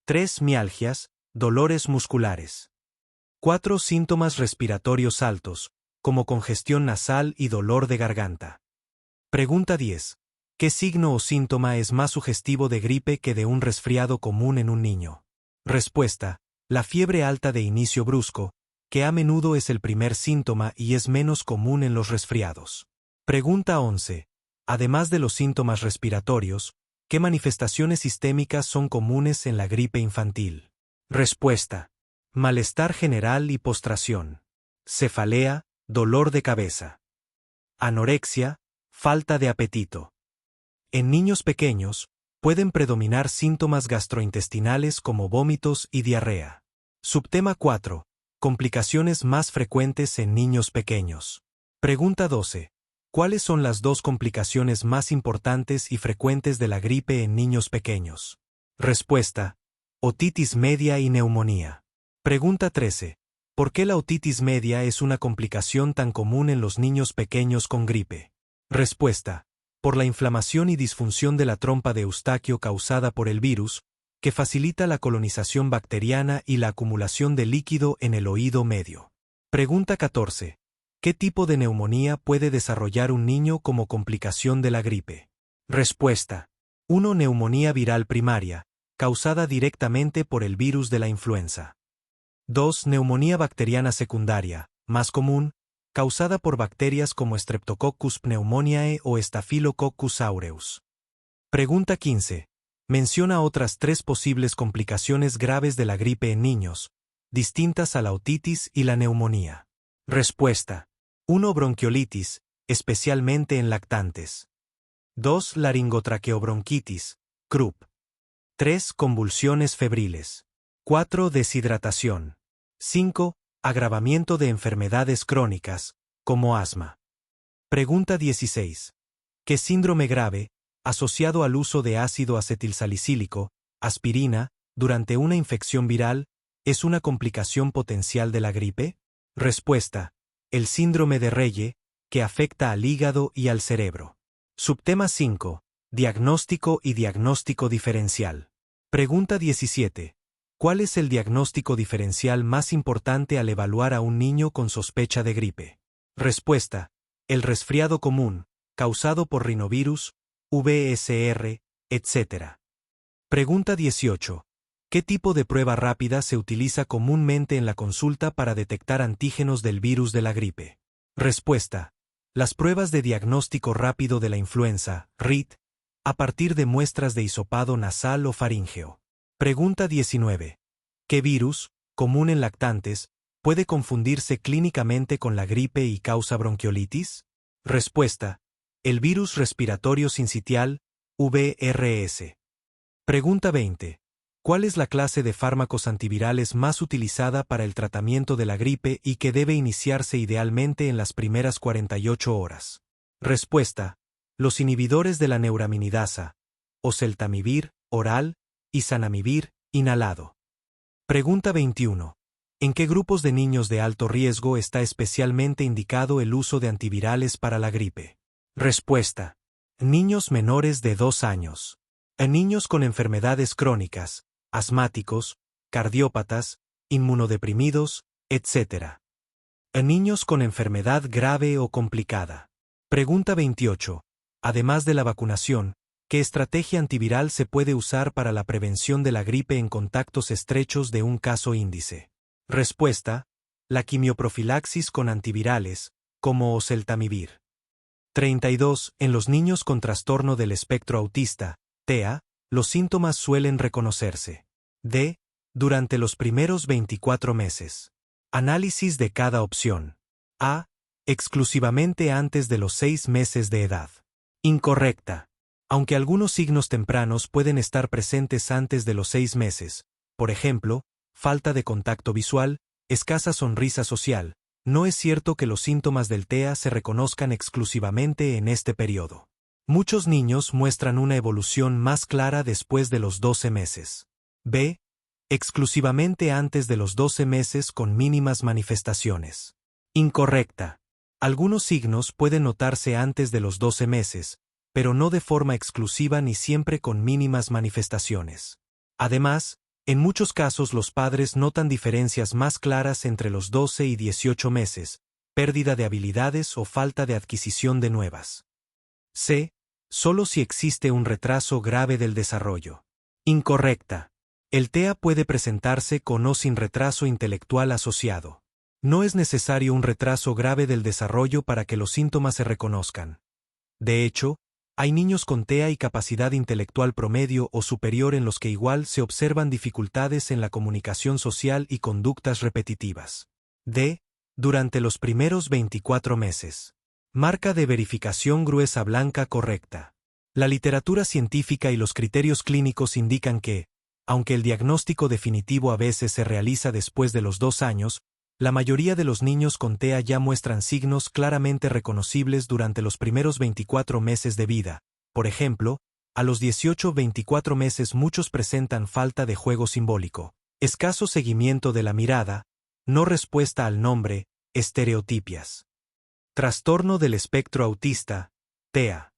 3. Mialgias, dolores musculares. 4. Síntomas respiratorios altos, como congestión nasal y dolor de garganta. Pregunta 10. ¿Qué signo o síntoma es más sugestivo de gripe que de un resfriado común en un niño? Respuesta. La fiebre alta de inicio brusco, que a menudo es el primer síntoma y es menos común en los resfriados. Pregunta 11. Además de los síntomas respiratorios, ¿qué manifestaciones sistémicas son comunes en la gripe infantil? Respuesta. Malestar general y postración. Cefalea, dolor de cabeza. Anorexia, falta de apetito. En niños pequeños, pueden predominar síntomas gastrointestinales como vómitos y diarrea. Subtema 4. Complicaciones más frecuentes en niños pequeños. Pregunta 12. ¿Cuáles son las 2 complicaciones más importantes y frecuentes de la gripe en niños pequeños? Respuesta. Otitis media y neumonía. Pregunta 13. ¿Por qué la otitis media es una complicación tan común en los niños pequeños con gripe? Respuesta. Por la inflamación y disfunción de la trompa de Eustaquio causada por el virus, que facilita la colonización bacteriana y la acumulación de líquido en el oído medio. Pregunta 14. ¿Qué tipo de neumonía puede desarrollar un niño como complicación de la gripe? Respuesta. 1. Neumonía viral primaria, causada directamente por el virus de la influenza. 2. Neumonía bacteriana secundaria, más común, causada por bacterias como Streptococcus pneumoniae o Staphylococcus aureus. Pregunta 15. Menciona otras 3 posibles complicaciones graves de la gripe en niños, distintas a la otitis y la neumonía. Respuesta. 1. Bronquiolitis, especialmente en lactantes. 2. Laringotraqueobronquitis, CRUP. 3. Convulsiones febriles. 4. Deshidratación. 5. Agravamiento de enfermedades crónicas, como asma. Pregunta 16. ¿Qué síndrome grave, asociado al uso de ácido acetilsalicílico, aspirina, durante una infección viral, es una complicación potencial de la gripe? Respuesta. El síndrome de Reye, que afecta al hígado y al cerebro. Subtema 5. Diagnóstico y diagnóstico diferencial. Pregunta 17. ¿Cuál es el diagnóstico diferencial más importante al evaluar a un niño con sospecha de gripe? Respuesta. El resfriado común, causado por rinovirus, VSR, etc. Pregunta 18. ¿Qué tipo de prueba rápida se utiliza comúnmente en la consulta para detectar antígenos del virus de la gripe? Respuesta. Las pruebas de diagnóstico rápido de la influenza, RIT, a partir de muestras de hisopado nasal o faríngeo. Pregunta 19. ¿Qué virus, común en lactantes, puede confundirse clínicamente con la gripe y causa bronquiolitis? Respuesta. El virus respiratorio sincitial, VRS. Pregunta 20. ¿Cuál es la clase de fármacos antivirales más utilizada para el tratamiento de la gripe y que debe iniciarse idealmente en las primeras 48 horas? Respuesta. Los inhibidores de la neuraminidasa, oseltamivir, oral, y zanamivir, inhalado. Pregunta 21. ¿En qué grupos de niños de alto riesgo está especialmente indicado el uso de antivirales para la gripe? Respuesta. Niños menores de 2 años. Niños con enfermedades crónicas, asmáticos, cardiópatas, inmunodeprimidos, etc. Niños con enfermedad grave o complicada. Pregunta 28. Además de la vacunación, ¿qué estrategia antiviral se puede usar para la prevención de la gripe en contactos estrechos de un caso índice? Respuesta. La quimioprofilaxis con antivirales, como oseltamivir. 32. En los niños con trastorno del espectro autista, TEA, los síntomas suelen reconocerse. D. Durante los primeros 24 meses. Análisis de cada opción. A. Exclusivamente antes de los 6 meses de edad. Incorrecta. Aunque algunos signos tempranos pueden estar presentes antes de los 6 meses, por ejemplo, falta de contacto visual, escasa sonrisa social, no es cierto que los síntomas del TEA se reconozcan exclusivamente en este periodo. Muchos niños muestran una evolución más clara después de los 12 meses. B. Exclusivamente antes de los 12 meses con mínimas manifestaciones. Incorrecta. Algunos signos pueden notarse antes de los 12 meses, pero no de forma exclusiva ni siempre con mínimas manifestaciones. Además, en muchos casos los padres notan diferencias más claras entre los 12 y 18 meses, pérdida de habilidades o falta de adquisición de nuevas. C. Solo si existe un retraso grave del desarrollo. Incorrecta. El TEA puede presentarse con o sin retraso intelectual asociado. No es necesario un retraso grave del desarrollo para que los síntomas se reconozcan. De hecho, hay niños con TEA y capacidad intelectual promedio o superior en los que igual se observan dificultades en la comunicación social y conductas repetitivas. D. Durante los primeros 24 meses. Marca de verificación gruesa blanca correcta. La literatura científica y los criterios clínicos indican que, aunque el diagnóstico definitivo a veces se realiza después de los 2 años, la mayoría de los niños con TEA ya muestran signos claramente reconocibles durante los primeros 24 meses de vida. Por ejemplo, a los 18-24 meses muchos presentan falta de juego simbólico, escaso seguimiento de la mirada, no respuesta al nombre, estereotipias. Trastorno del espectro autista, TEA.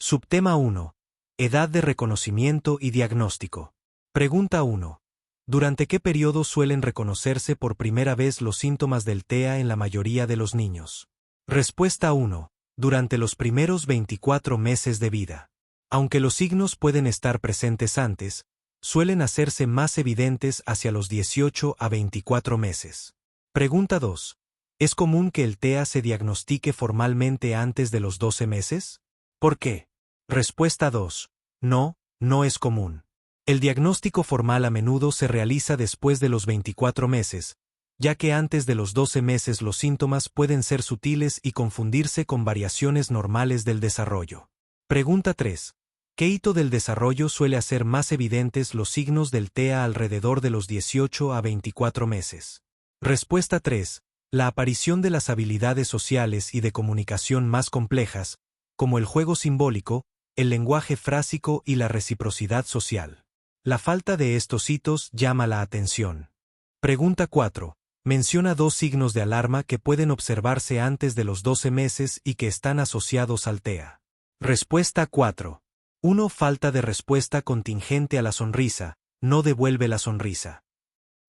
Subtema 1. Edad de reconocimiento y diagnóstico. Pregunta 1. ¿Durante qué periodo suelen reconocerse por primera vez los síntomas del TEA en la mayoría de los niños? Respuesta 1. Durante los primeros 24 meses de vida. Aunque los signos pueden estar presentes antes, suelen hacerse más evidentes hacia los 18 a 24 meses. Pregunta 2. ¿Es común que el TEA se diagnostique formalmente antes de los 12 meses? ¿Por qué? Respuesta 2. No, no es común. El diagnóstico formal a menudo se realiza después de los 24 meses, ya que antes de los 12 meses los síntomas pueden ser sutiles y confundirse con variaciones normales del desarrollo. Pregunta 3. ¿Qué hito del desarrollo suele hacer más evidentes los signos del TEA alrededor de los 18 a 24 meses? Respuesta 3. La aparición de las habilidades sociales y de comunicación más complejas, como el juego simbólico, el lenguaje frásico y la reciprocidad social. La falta de estos hitos llama la atención. Pregunta 4. Menciona 2 signos de alarma que pueden observarse antes de los 12 meses y que están asociados al TEA. Respuesta 4. 1. Falta de respuesta contingente a la sonrisa, no devuelve la sonrisa.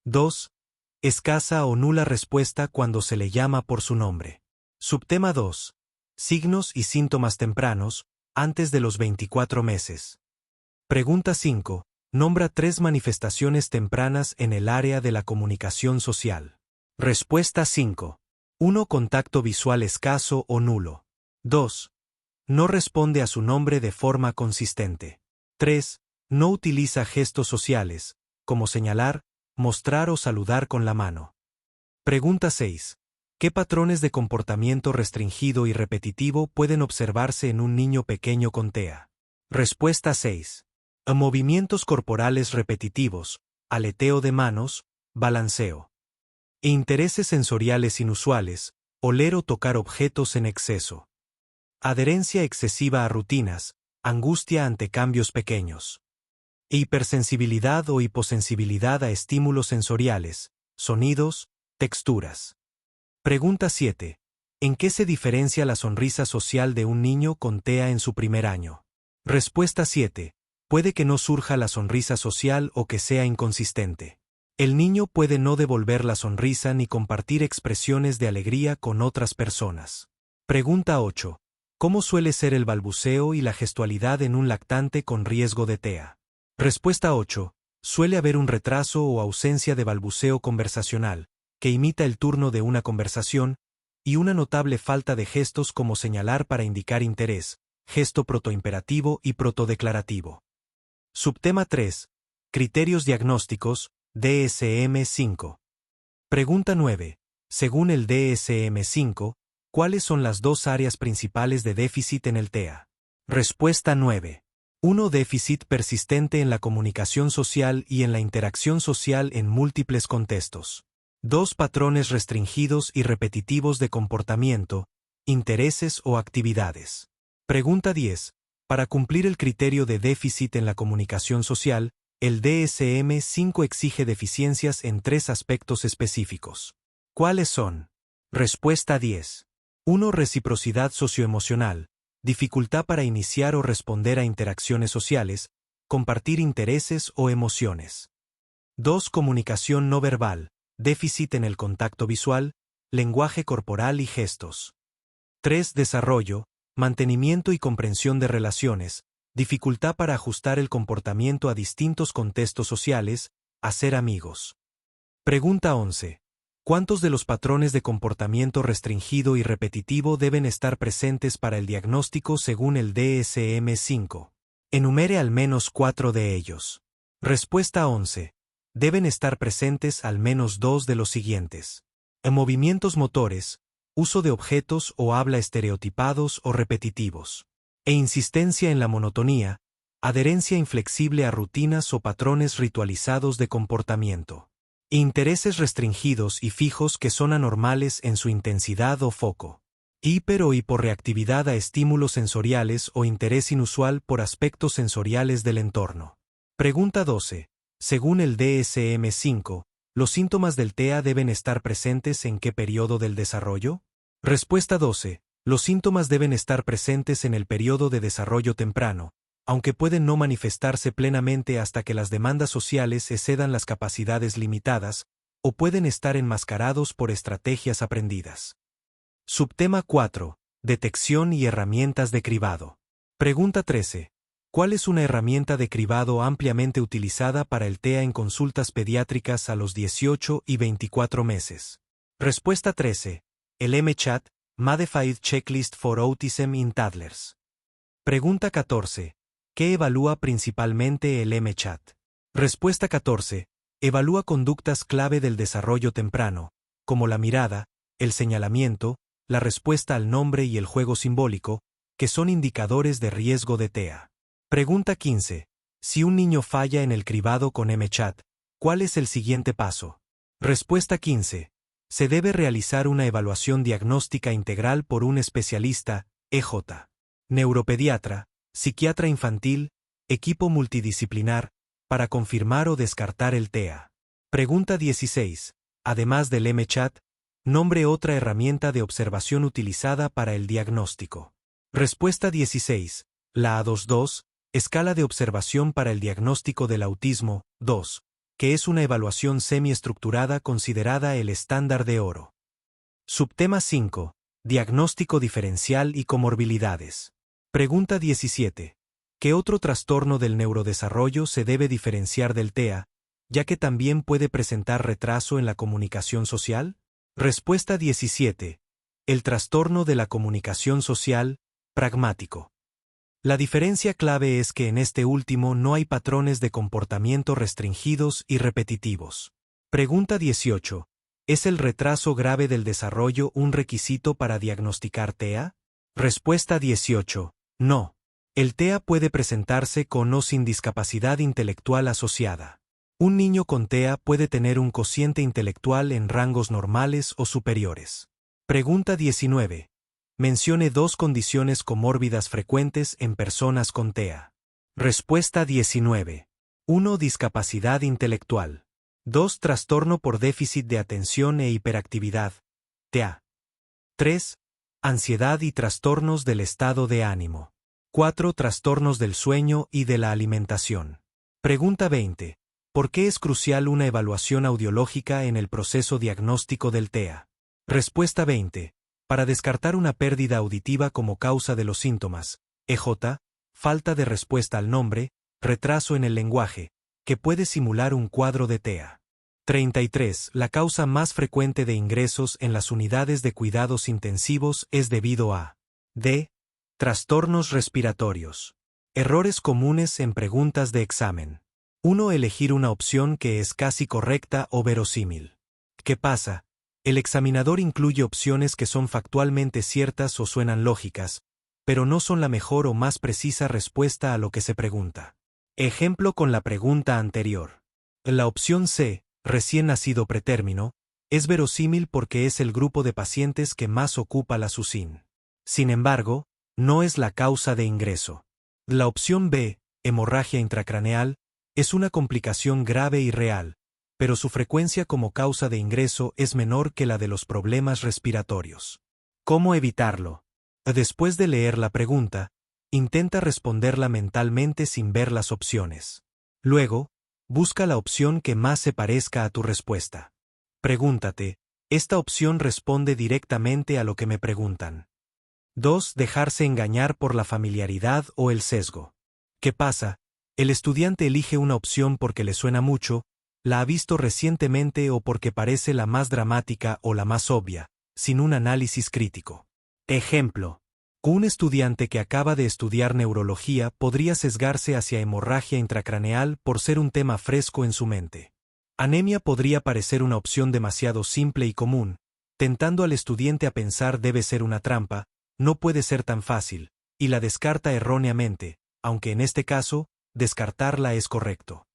2. Escasa o nula respuesta cuando se le llama por su nombre. Subtema 2. Signos y síntomas tempranos, antes de los 24 meses. Pregunta 5. Nombra 3 manifestaciones tempranas en el área de la comunicación social. Respuesta 5. 1. Contacto visual escaso o nulo. 2. No responde a su nombre de forma consistente. 3. No utiliza gestos sociales, como señalar, mostrar o saludar con la mano. Pregunta 6. ¿Qué patrones de comportamiento restringido y repetitivo pueden observarse en un niño pequeño con TEA? Respuesta 6. Movimientos corporales repetitivos, aleteo de manos, balanceo. Intereses sensoriales inusuales, oler o tocar objetos en exceso. Adherencia excesiva a rutinas, angustia ante cambios pequeños. Hipersensibilidad o hiposensibilidad a estímulos sensoriales, sonidos, texturas. Pregunta 7. ¿En qué se diferencia la sonrisa social de un niño con TEA en su primer año? Respuesta 7. Puede que no surja la sonrisa social o que sea inconsistente. El niño puede no devolver la sonrisa ni compartir expresiones de alegría con otras personas. Pregunta 8. ¿Cómo suele ser el balbuceo y la gestualidad en un lactante con riesgo de TEA? Respuesta 8. Suele haber un retraso o ausencia de balbuceo conversacional, que imita el turno de una conversación, y una notable falta de gestos como señalar para indicar interés, gesto protoimperativo y protodeclarativo. Subtema 3. Criterios diagnósticos, DSM-5. Pregunta 9. Según el DSM-5, ¿cuáles son las 2 áreas principales de déficit en el TEA? Respuesta 9. 1. Déficit persistente en la comunicación social y en la interacción social en múltiples contextos. 2. Patrones restringidos y repetitivos de comportamiento, intereses o actividades. Pregunta 10. Para cumplir el criterio de déficit en la comunicación social, el DSM-5 exige deficiencias en 3 aspectos específicos. ¿Cuáles son? Respuesta 10. 1. Reciprocidad socioemocional, dificultad para iniciar o responder a interacciones sociales, compartir intereses o emociones. 2. Comunicación no verbal, déficit en el contacto visual, lenguaje corporal y gestos. 3. Desarrollo, mantenimiento y comprensión de relaciones, dificultad para ajustar el comportamiento a distintos contextos sociales, hacer amigos. Pregunta 11. ¿Cuántos de los patrones de comportamiento restringido y repetitivo deben estar presentes para el diagnóstico según el DSM-5? Enumere al menos 4 de ellos. Respuesta 11. Deben estar presentes al menos 2 de los siguientes. En movimientos motores, uso de objetos o habla estereotipados o repetitivos. E insistencia en la monotonía, adherencia inflexible a rutinas o patrones ritualizados de comportamiento. Intereses restringidos y fijos que son anormales en su intensidad o foco. Hiper o hiporreactividad a estímulos sensoriales o interés inusual por aspectos sensoriales del entorno. Pregunta 12. Según el DSM-5, ¿los síntomas del TEA deben estar presentes en qué periodo del desarrollo? Respuesta 12. Los síntomas deben estar presentes en el periodo de desarrollo temprano, aunque pueden no manifestarse plenamente hasta que las demandas sociales excedan las capacidades limitadas, o pueden estar enmascarados por estrategias aprendidas. Subtema 4. Detección y herramientas de cribado. Pregunta 13. ¿Cuál es una herramienta de cribado ampliamente utilizada para el TEA en consultas pediátricas a los 18 y 24 meses? Respuesta 13. El MCHAT, Modified Checklist for Autism in Toddlers. Pregunta 14. ¿Qué evalúa principalmente el MCHAT? Respuesta 14. Evalúa conductas clave del desarrollo temprano, como la mirada, el señalamiento, la respuesta al nombre y el juego simbólico, que son indicadores de riesgo de TEA. Pregunta 15. Si un niño falla en el cribado con MCHAT, ¿cuál es el siguiente paso? Respuesta 15. Se debe realizar una evaluación diagnóstica integral por un especialista, EJ, neuropediatra, psiquiatra infantil, equipo multidisciplinar, para confirmar o descartar el TEA. Pregunta 16. Además del MCHAT, nombre otra herramienta de observación utilizada para el diagnóstico. Respuesta 16. La A22, Escala de Observación para el Diagnóstico del Autismo, 2, que es una evaluación semiestructurada considerada el estándar de oro. Subtema 5. Diagnóstico diferencial y comorbilidades. Pregunta 17. ¿Qué otro trastorno del neurodesarrollo se debe diferenciar del TEA, ya que también puede presentar retraso en la comunicación social? Respuesta 17. El trastorno de la comunicación social, pragmático. La diferencia clave es que en este último no hay patrones de comportamiento restringidos y repetitivos. Pregunta 18. ¿Es el retraso grave del desarrollo un requisito para diagnosticar TEA? Respuesta 18. No. El TEA puede presentarse con o sin discapacidad intelectual asociada. Un niño con TEA puede tener un cociente intelectual en rangos normales o superiores. Pregunta 19. Mencione 2 condiciones comórbidas frecuentes en personas con TEA. Respuesta 19. 1. Discapacidad intelectual. 2. Trastorno por déficit de atención e hiperactividad, TEA. 3. Ansiedad y trastornos del estado de ánimo. 4. Trastornos del sueño y de la alimentación. Pregunta 20. ¿Por qué es crucial una evaluación audiológica en el proceso diagnóstico del TEA? Respuesta 20. Para descartar una pérdida auditiva como causa de los síntomas, EJ, falta de respuesta al nombre, retraso en el lenguaje, que puede simular un cuadro de TEA. 33. La causa más frecuente de ingresos en las unidades de cuidados intensivos es debido a D. Trastornos respiratorios. Errores comunes en preguntas de examen. 1. Elegir una opción que es casi correcta o verosímil. ¿Qué pasa? El examinador incluye opciones que son factualmente ciertas o suenan lógicas, pero no son la mejor o más precisa respuesta a lo que se pregunta. Ejemplo con la pregunta anterior. La opción C, recién nacido pretérmino, es verosímil porque es el grupo de pacientes que más ocupa la SUSIN. Sin embargo, no es la causa de ingreso. La opción B, hemorragia intracraneal, es una complicación grave y real, pero su frecuencia como causa de ingreso es menor que la de los problemas respiratorios. ¿Cómo evitarlo? Después de leer la pregunta, intenta responderla mentalmente sin ver las opciones. Luego, busca la opción que más se parezca a tu respuesta. Pregúntate, ¿esta opción responde directamente a lo que me preguntan? 2. Dejarse engañar por la familiaridad o el sesgo. ¿Qué pasa? El estudiante elige una opción porque le suena mucho, la ha visto recientemente o porque parece la más dramática o la más obvia, sin un análisis crítico. Ejemplo. Un estudiante que acaba de estudiar neurología podría sesgarse hacia hemorragia intracraneal por ser un tema fresco en su mente. Anemia podría parecer una opción demasiado simple y común, tentando al estudiante a pensar debe ser una trampa, no puede ser tan fácil, y la descarta erróneamente, aunque en este caso, descartarla es correcto.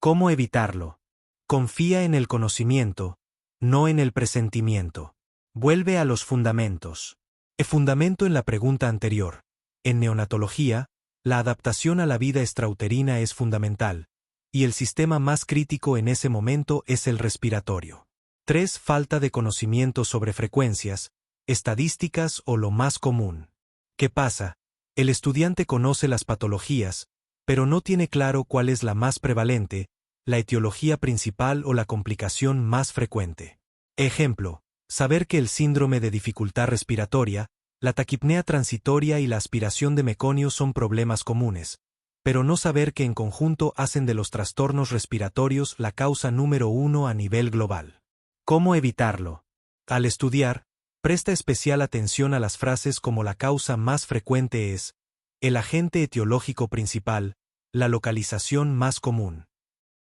¿Cómo evitarlo? Confía en el conocimiento, no en el presentimiento. Vuelve a los fundamentos. Fundamento en la pregunta anterior. En neonatología, la adaptación a la vida extrauterina es fundamental, y el sistema más crítico en ese momento es el respiratorio. 3. Falta de conocimiento sobre frecuencias, estadísticas o lo más común. ¿Qué pasa? El estudiante conoce las patologías, pero no tiene claro cuál es la más prevalente, la etiología principal o la complicación más frecuente. Ejemplo. Saber que el síndrome de dificultad respiratoria, la taquipnea transitoria y la aspiración de meconio son problemas comunes, pero no saber que en conjunto hacen de los trastornos respiratorios la causa número 1 a nivel global. ¿Cómo evitarlo? Al estudiar, presta especial atención a las frases como la causa más frecuente es, el agente etiológico principal, la localización más común.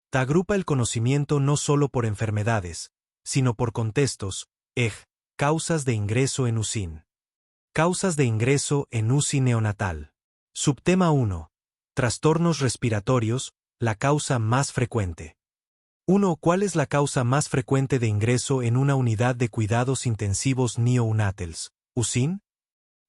Te agrupa el conocimiento no solo por enfermedades, sino por contextos, causas de ingreso en UCIN. Causas de ingreso en UCI neonatal. Subtema 1. Trastornos respiratorios, la causa más frecuente. 1. ¿Cuál es la causa más frecuente de ingreso en una unidad de cuidados intensivos neonatals, UCIN?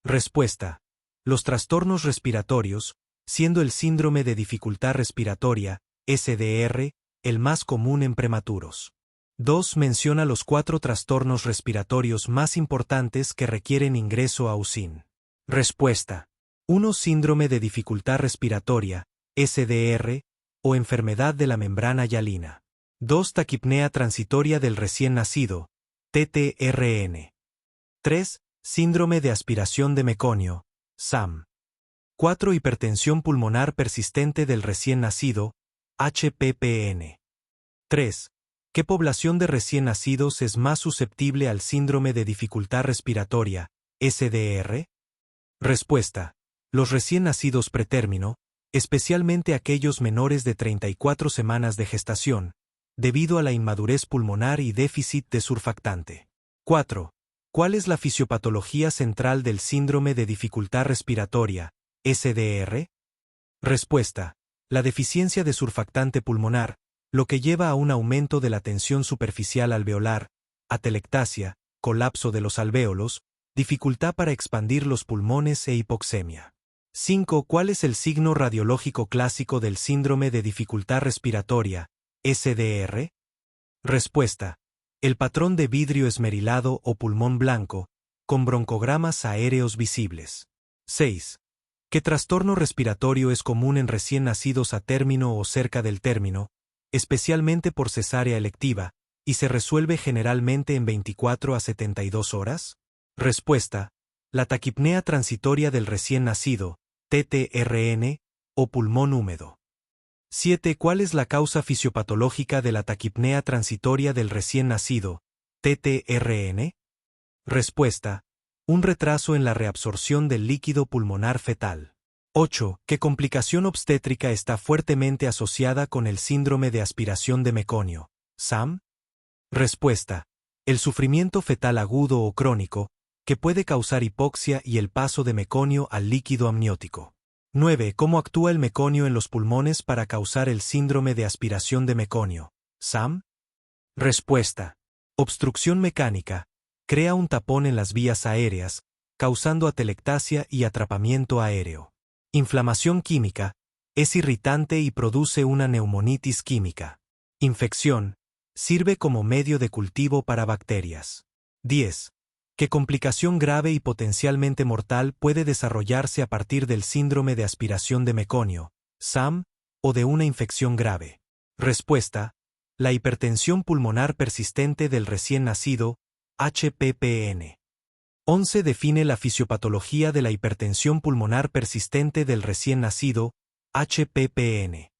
Respuesta. Los trastornos respiratorios, siendo el síndrome de dificultad respiratoria, SDR, el más común en prematuros. 2. Menciona los 4 trastornos respiratorios más importantes que requieren ingreso a UCIN. Respuesta. 1. Síndrome de dificultad respiratoria, SDR, o enfermedad de la membrana hialina. 2. Taquipnea transitoria del recién nacido, TTRN. 3. Síndrome de aspiración de meconio, SAM. 4. Hipertensión pulmonar persistente del recién nacido, HPPN. 3. ¿Qué población de recién nacidos es más susceptible al síndrome de dificultad respiratoria, SDR? Respuesta. Los recién nacidos pretérmino, especialmente aquellos menores de 34 semanas de gestación, debido a la inmadurez pulmonar y déficit de surfactante. 4. ¿Cuál es la fisiopatología central del síndrome de dificultad respiratoria, SDR? Respuesta. La deficiencia de surfactante pulmonar, lo que lleva a un aumento de la tensión superficial alveolar, atelectasia, colapso de los alvéolos, dificultad para expandir los pulmones e hipoxemia. 5. ¿Cuál es el signo radiológico clásico del síndrome de dificultad respiratoria, SDR? Respuesta. El patrón de vidrio esmerilado o pulmón blanco, con broncogramas aéreos visibles. 6. ¿Qué trastorno respiratorio es común en recién nacidos a término o cerca del término, especialmente por cesárea electiva, y se resuelve generalmente en 24 a 72 horas? Respuesta. La taquipnea transitoria del recién nacido, TTRN, o pulmón húmedo. 7. ¿Cuál es la causa fisiopatológica de la taquipnea transitoria del recién nacido, TTRN? Respuesta. Un retraso en la reabsorción del líquido pulmonar fetal. 8. ¿Qué complicación obstétrica está fuertemente asociada con el síndrome de aspiración de meconio, SAM? Respuesta. El sufrimiento fetal agudo o crónico, que puede causar hipoxia y el paso de meconio al líquido amniótico. 9. ¿Cómo actúa el meconio en los pulmones para causar el síndrome de aspiración de meconio, SAM? Respuesta. Obstrucción mecánica. Crea un tapón en las vías aéreas, causando atelectasia y atrapamiento aéreo. Inflamación química. Es irritante y produce una neumonitis química. Infección. Sirve como medio de cultivo para bacterias. 10. ¿Qué complicación grave y potencialmente mortal puede desarrollarse a partir del síndrome de aspiración de meconio, SAM, o de una infección grave? Respuesta. La hipertensión pulmonar persistente del recién nacido, HPPN. 11. Define la fisiopatología de la hipertensión pulmonar persistente del recién nacido, HPPN.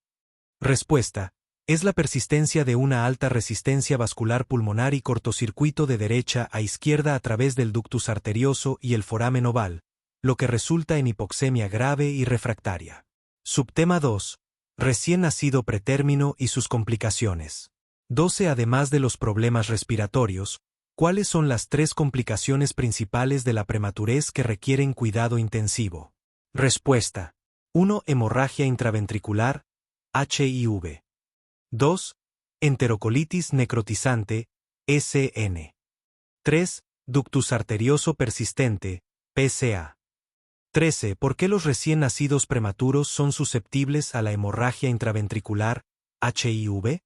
Respuesta. Es la persistencia de una alta resistencia vascular pulmonar y cortocircuito de derecha a izquierda a través del ductus arterioso y el foramen oval, lo que resulta en hipoxemia grave y refractaria. Subtema 2. Recién nacido pretérmino y sus complicaciones. 12. Además de los problemas respiratorios, ¿cuáles son las 3 complicaciones principales de la prematurez que requieren cuidado intensivo? Respuesta. 1. Hemorragia intraventricular, HIV. 2. Enterocolitis necrotizante, SN. 3. Ductus arterioso persistente, PCA. 13. ¿Por qué los recién nacidos prematuros son susceptibles a la hemorragia intraventricular, HIV?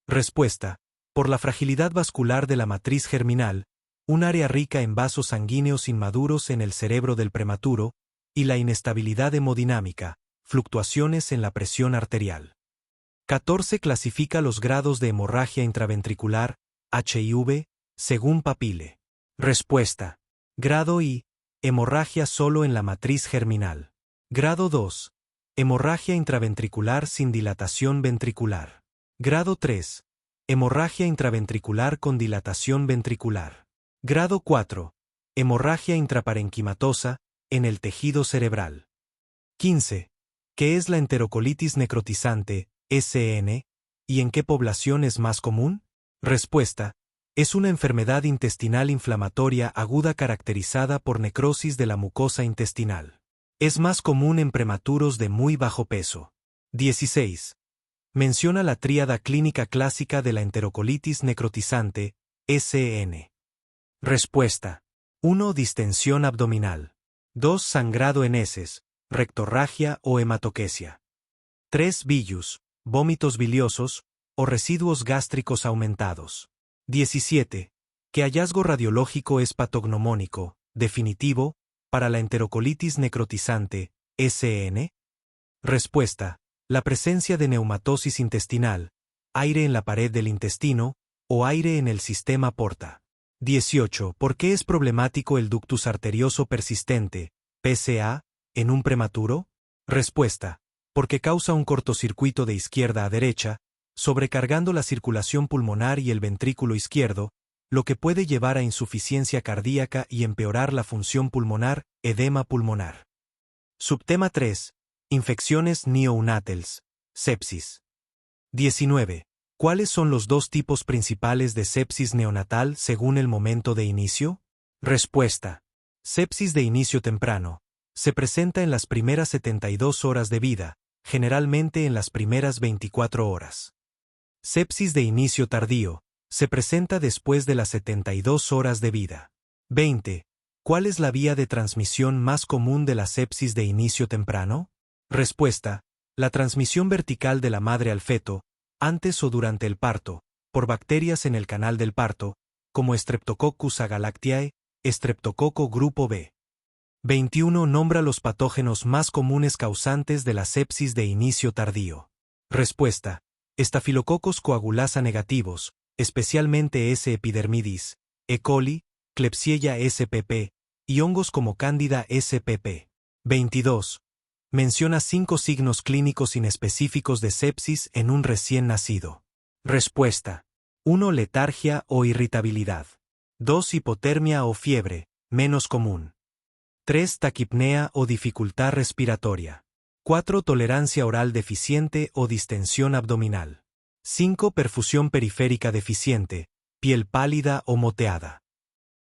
Respuesta. Por la fragilidad vascular de la matriz germinal, un área rica en vasos sanguíneos inmaduros en el cerebro del prematuro, y la inestabilidad hemodinámica, fluctuaciones en la presión arterial. 14. Clasifica los grados de hemorragia intraventricular, HIV, según Papile. Respuesta. Grado I. Hemorragia solo en la matriz germinal. Grado 2. Hemorragia intraventricular sin dilatación ventricular. Grado 3. Hemorragia intraventricular con dilatación ventricular. Grado 4. Hemorragia intraparenquimatosa, en el tejido cerebral. 15. ¿Qué es la enterocolitis necrotizante, SN, y en qué población es más común? Respuesta. Es una enfermedad intestinal inflamatoria aguda caracterizada por necrosis de la mucosa intestinal. Es más común en prematuros de muy bajo peso. 16. Menciona la tríada clínica clásica de la enterocolitis necrotizante, SN. Respuesta. 1. Distensión abdominal. 2. Sangrado en heces, rectorragia o hematoquesia. 3. Villus, vómitos biliosos, o residuos gástricos aumentados. 17. ¿Qué hallazgo radiológico es patognomónico, definitivo, para la enterocolitis necrotizante, SN? Respuesta. La presencia de neumatosis intestinal, aire en la pared del intestino, o aire en el sistema porta. 18. ¿Por qué es problemático el ductus arterioso persistente, PCA, en un prematuro? Respuesta. Porque causa un cortocircuito de izquierda a derecha, sobrecargando la circulación pulmonar y el ventrículo izquierdo, lo que puede llevar a insuficiencia cardíaca y empeorar la función pulmonar, edema pulmonar. Subtema 3. Infecciones neonatales, sepsis. 19. ¿Cuáles son los 2 tipos principales de sepsis neonatal según el momento de inicio? Respuesta. Sepsis de inicio temprano. Se presenta en las primeras 72 horas de vida, generalmente en las primeras 24 horas. Sepsis de inicio tardío. Se presenta después de las 72 horas de vida. 20. ¿Cuál es la vía de transmisión más común de la sepsis de inicio temprano? Respuesta. La transmisión vertical de la madre al feto, antes o durante el parto, por bacterias en el canal del parto, como Streptococcus agalactiae, Streptococo grupo B. 21. Nombra los patógenos más comunes causantes de la sepsis de inicio tardío. Respuesta. Estafilococos coagulasa negativos, especialmente S. epidermidis, E. coli, Klebsiella spp, y hongos como Cándida spp. 22. Menciona 5 signos clínicos inespecíficos de sepsis en un recién nacido. Respuesta. 1. Letargia o irritabilidad. 2. Hipotermia o fiebre, menos común. 3. Taquipnea o dificultad respiratoria. 4. Tolerancia oral deficiente o distensión abdominal. 5. Perfusión periférica deficiente, piel pálida o moteada.